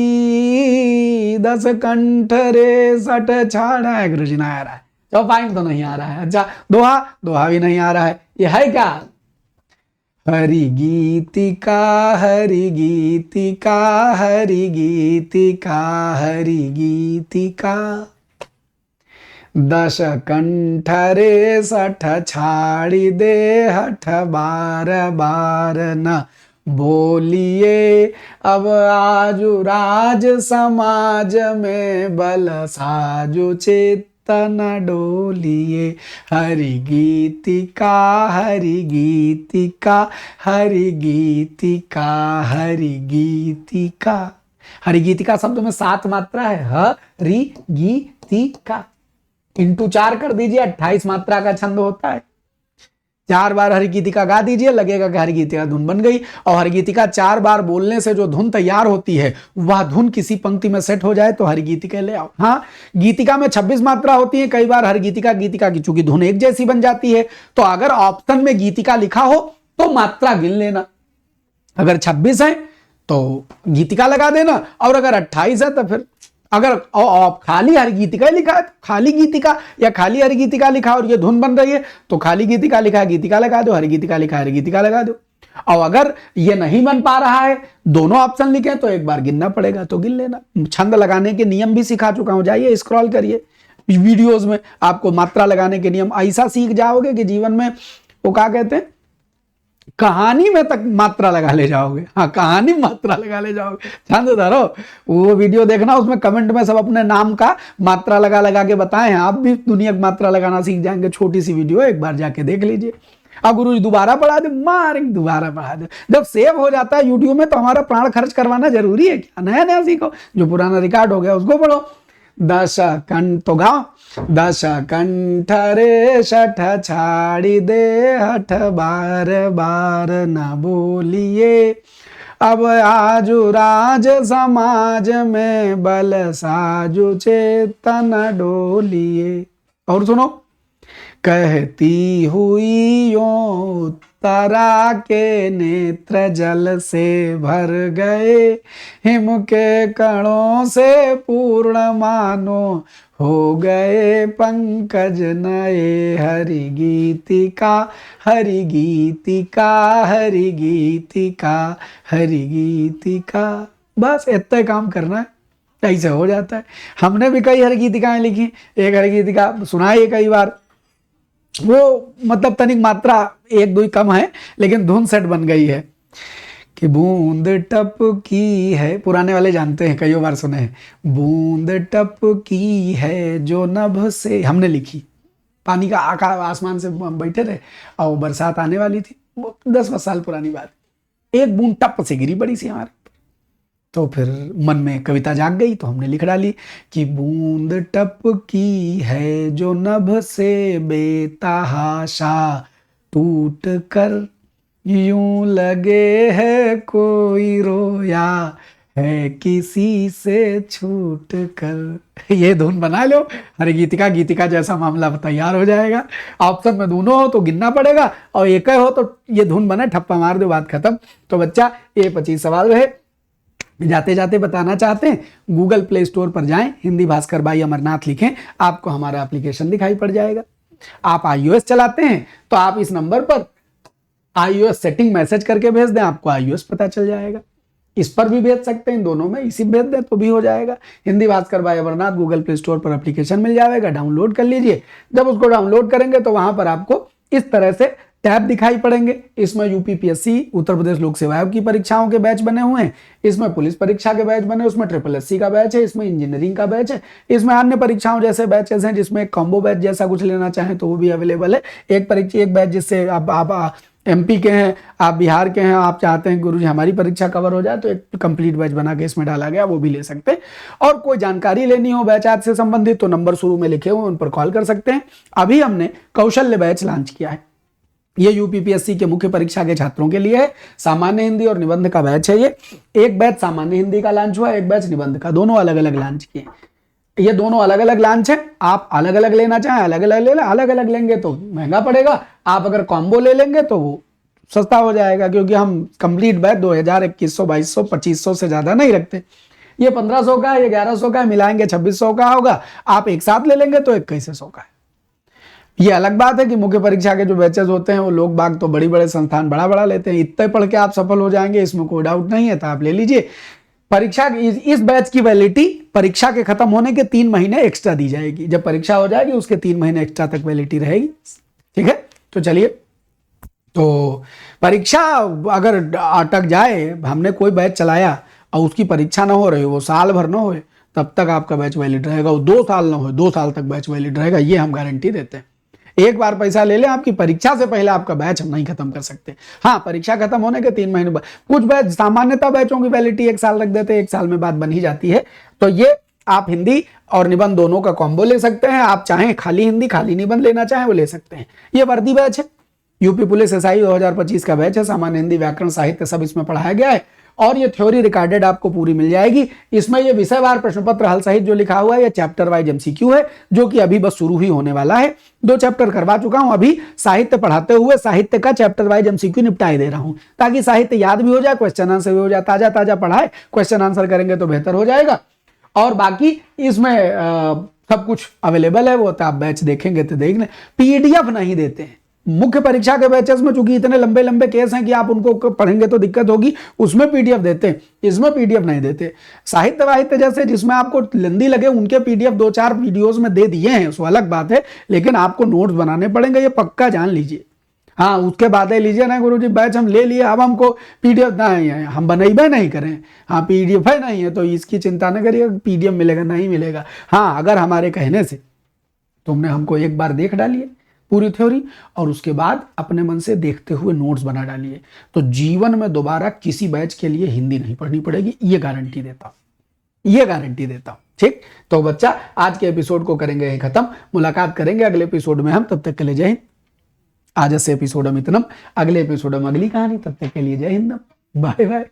10 कंठ रे सट छाड़ा है। गुरुजी ना आ रहा है, चौपाई तो नहीं आ रहा है। अच्छा दोहा, दोहा भी नहीं आ रहा है। ये है क्या, हरि गीतिका हरि गीतिका हरि गीतिका हरि गीतिका, 10 कंठ रे सठ छाड़ी दे हठ, बार बार न बोलिए अब आजु राज समाज में, बल साजु चेतन डोलिए। हरि गीतिका हरि गीतिका हरि गीतिका हरि गीतिका। हरि गीतिका शब्द में 7 मात्रा है, हरि गीतिका इंटू 4 कर दीजिए, 28 मात्रा का छंद होता है। 4 बार हरि गीतिका गा दीजिए, लगेगा कि हरि गीतिका धुन बन गई। और हरि गीतिका 4 बार बोलने से जो धुन तैयार होती है, वह धुन किसी पंक्ति में सेट हो जाए तो हरि गीतिका ले आओ। हाँ, गीतिका में 26 मात्रा होती है, कई बार हरि गीतिका गीतिका की चूंकि धुन एक जैसी बन जाती है, तो अगर ऑप्शन में गीतिका लिखा हो तो मात्रा गिन लेना। अगर 26 है तो गीतिका लगा देना, और अगर 28 है तो फिर, अगर खाली हरि गीतिका लिखा है तो खाली गीतिका, या खाली हरि गीतिका लिखा और ये धुन बन रही है तो खाली गीतिका लिखा है गीतिका लगा दो, हरि गीतिका लिखा है हरि गीतिका लगा दो। और अगर ये नहीं बन पा रहा है, दोनों ऑप्शन लिखे तो एक बार गिनना पड़ेगा, तो गिन लेना। छंद लगाने के नियम भी सिखा चुका हूं, जाइए स्क्रॉल करिए वीडियोज में, आपको मात्रा लगाने के नियम ऐसा सीख जाओगे कि जीवन में वो क्या कहते हैं, कहानी में तक मात्रा लगा ले जाओगे। हाँ, कहानी में मात्रा लगा ले जाओगे। छंद धरो, वो वीडियो देखना, उसमें कमेंट में सब अपने नाम का मात्रा लगा लगा के बताए हैं, आप भी दुनिया की मात्रा लगाना सीख जाएंगे। छोटी सी वीडियो है, एक बार जाके देख लीजिए। अब गुरु जी दोबारा पढ़ा दे, मारेंगे दोबारा पढ़ा दे। जब सेव हो जाता है यूट्यूब में तो हमारा प्राण खर्च करवाना जरूरी है क्या, नया नया सीखो, जो पुराना रिकॉर्ड हो गया उसको पढ़ो। 10 कंठ तो गाओ, 10 कंठ रे सठ छाड़ी दे हठ, बार बार न बोलिए अब आजु राज समाज में, बल साजु चेतन डोलिए। और सुनो, कहती हुई यो तारा के नेत्र जल से भर गए, हिम के कणों से पूर्ण मानो हो गए पंकज नए। हरि गीतिका हरि गीतिका हरि गीतिका हरि गीतिका। बस इतना काम करना है, ऐसे हो जाता है। हमने भी कई हरि गीतिकाएं लिखी, एक हरि गीतिका सुनाई कई बार, वो मतलब तनिक मात्रा 1-2 कम है, लेकिन धुन सेट बन गई है कि बूंद टप की है, पुराने वाले जानते हैं, कई बार सुने हैं। बूंद टप की है जो नभ से, हमने लिखी। पानी का आकाश आसमान से बैठे थे और बरसात आने वाली थी, 10-20 साल पुरानी बात। एक बूंद टप से गिरी बड़ी सी हमारे, तो फिर मन में कविता जाग गई तो हमने लिख डाली कि बूंद टप की है जो नभ से बेतहाशा टूट कर, यूं लगे है कोई रोया है किसी से छूट कर। ये धुन बना लो, हरि गीतिका गीतिका जैसा मामला तैयार हो जाएगा। ऑप्शन में दोनों हो तो गिनना पड़ेगा, और एक हो तो ये धुन बने, ठप्पा मार दो, बात खत्म। तो बच्चा ये 25 सवाल रहे। जाते जाते बताना चाहते हैं, गूगल प्ले स्टोर पर जाएं, हिंदी भास्कर भाई अमरनाथ लिखें, आपको हमारा एप्लीकेशन दिखाई पड़ जाएगा। आप iOS चलाते हैं तो आप इस नंबर पर iOS सेटिंग मैसेज करके भेज दें, आपको iOS पता चल जाएगा। इस पर भी भेज सकते हैं, दोनों में इसी भेज दें तो भी हो जाएगा। हिंदी भास्कर भाई अमरनाथ गूगल प्ले स्टोर पर एप्लीकेशन मिल जाएगा, डाउनलोड कर लीजिए। जब उसको डाउनलोड करेंगे तो वहां पर आपको इस तरह से टैब दिखाई पड़ेंगे। इसमें यूपीपीएससी उत्तर प्रदेश लोक सेवा आयोग की परीक्षाओं के बैच बने हुए हैं, इसमें पुलिस परीक्षा के बैच बने, उसमें SSSC का बैच है, इसमें इंजीनियरिंग का बैच है, इसमें अन्य परीक्षाओं जैसे बैचेस हैं जिसमें कॉम्बो बैच जैसा कुछ लेना चाहें तो वो भी अवेलेबल है। एक बैच जिससे आप MP के हैं, आप बिहार के हैं, आप चाहते हैं गुरुजी हमारी परीक्षा कवर हो जाए तो एक कंप्लीट बैच बना के इसमें डाला गया, वो भी ले सकते हैं। और कोई जानकारी लेनी हो बैच आज से संबंधित तो नंबर शुरू में लिखे हुए उन पर कॉल कर सकते हैं। अभी हमने कौशल्य बैच लॉन्च किया है, ये यूपीपीएससी के मुख्य परीक्षा के छात्रों के लिए है। सामान्य हिंदी और निबंध का बैच है ये। एक बैच सामान्य हिंदी का लॉन्च हुआ, एक बैच निबंध का, दोनों अलग अलग लॉन्च किए। ये दोनों अलग अलग लॉन्च है, आप अलग अलग लेना चाहें अलग अलग ले लें, अलग अलग लेंगे तो महंगा पड़ेगा, आप अगर कॉम्बो ले लेंगे तो वो सस्ता हो जाएगा, क्योंकि हम कंप्लीट बैच 2000, 2100, 2200, 2500 से ज्यादा नहीं रखते। ये 1500 का है, ये 1100 का है, मिलाएंगे 2600 का होगा। आप एक साथ ले लेंगे तो 2100 का है। ये अलग बात है कि मुख्य परीक्षा के जो बैचेस होते हैं वो लोग बाग तो बड़ी बड़े संस्थान बड़ा लेते हैं, इतने पढ़ के आप सफल हो जाएंगे इसमें कोई डाउट नहीं है, तो आप ले लीजिए। परीक्षा इस बैच की वैलिडिटी परीक्षा के खत्म होने के 3 महीने एक्स्ट्रा दी जाएगी। जब परीक्षा हो जाएगी उसके 3 महीने एक्स्ट्रा तक वैलिडिटी रहेगी। ठीक है, तो चलिए, तो परीक्षा अगर अटक जाए, हमने कोई बैच चलाया और उसकी परीक्षा ना हो रही, वो साल भर ना हो, तब तक आपका बैच वैलिड रहेगा। वो 2 साल ना हो, 2 साल तक बैच वैलिड रहेगा, ये हम गारंटी देते हैं। एक बार पैसा ले लें, आपकी परीक्षा से पहले आपका बैच हम नहीं खत्म कर सकते। हाँ, परीक्षा खत्म होने के 3 महीने बाद कुछ बैच, सामान्यतः बैचों की वैलिडिटी 1 साल रख देते हैं, 1 साल में बात बन ही जाती है। तो ये आप हिंदी और निबंध दोनों का कॉम्बो ले सकते हैं। आप चाहें खाली हिंदी खाली निबंध लेना चाहें वो ले सकते हैं। ये वर्दी बैच है, यूपी पुलिस SI 2025 का बैच है। सामान्य हिंदी, व्याकरण, साहित्य सब इसमें पढ़ाया गया है और ये थ्योरी रिकॉर्डेड आपको पूरी मिल जाएगी। इसमें ये विषयवार प्रश्न पत्र हल सहित जो लिखा हुआ है ये चैप्टर वाइज MCQ है, जो कि अभी बस शुरू ही होने वाला है। 2 चैप्टर करवा चुका हूं, अभी साहित्य पढ़ाते हुए साहित्य का चैप्टर वाइज MCQ निपटाए दे रहा हूं, ताकि साहित्य याद भी हो जाए, क्वेश्चन आंसर भी हो जाए। ताजा ताजा पढ़ाए, क्वेश्चन आंसर करेंगे तो बेहतर हो जाएगा। और बाकी इसमें सब कुछ अवेलेबल है, वो तो आप बैच देखेंगे तो देख लें। PDF नहीं देते हैं मुख्य परीक्षा के बैचेस में, चूंकि इतने लंबे लंबे केस हैं कि आप उनको पढ़ेंगे तो दिक्कत होगी, उसमें PDF देते हैं, इसमें PDF नहीं देते। साहित्य वाहित्य जैसे जिसमें आपको लेंदी लगे उनके PDF 2-4 वीडियोस में दे दिए हैं, उसको अलग बात है, लेकिन आपको नोट्स बनाने पड़ेंगे, ये पक्का जान लीजिए। हाँ, उसके बाद लीजिए ना गुरुजी बैच हम ले लिए, अब हमको PDF नहीं है, हम बनेबे नहीं करें। हाँ, PDF है नहीं है तो इसकी चिंता न करिए, PDF मिलेगा नहीं मिलेगा। हाँ, अगर हमारे कहने से तुमने हमको एक बार देख डालिए पूरी थ्योरी और उसके बाद अपने मन से देखते हुए नोट्स बना डालिए, तो जीवन में दोबारा किसी बैच के लिए हिंदी नहीं पढ़नी पड़ेगी, ये गारंटी देता हूं, ये गारंटी देता हूं। ठीक, तो बच्चा आज के एपिसोड को करेंगे खत्म, मुलाकात करेंगे अगले एपिसोड में हम, तब तक के लिए जय हिंद। आज से एपिसोड में इतना, अगले एपिसोड में अगली कहानी, तब तक के लिए जय हिंद, बाय बाय।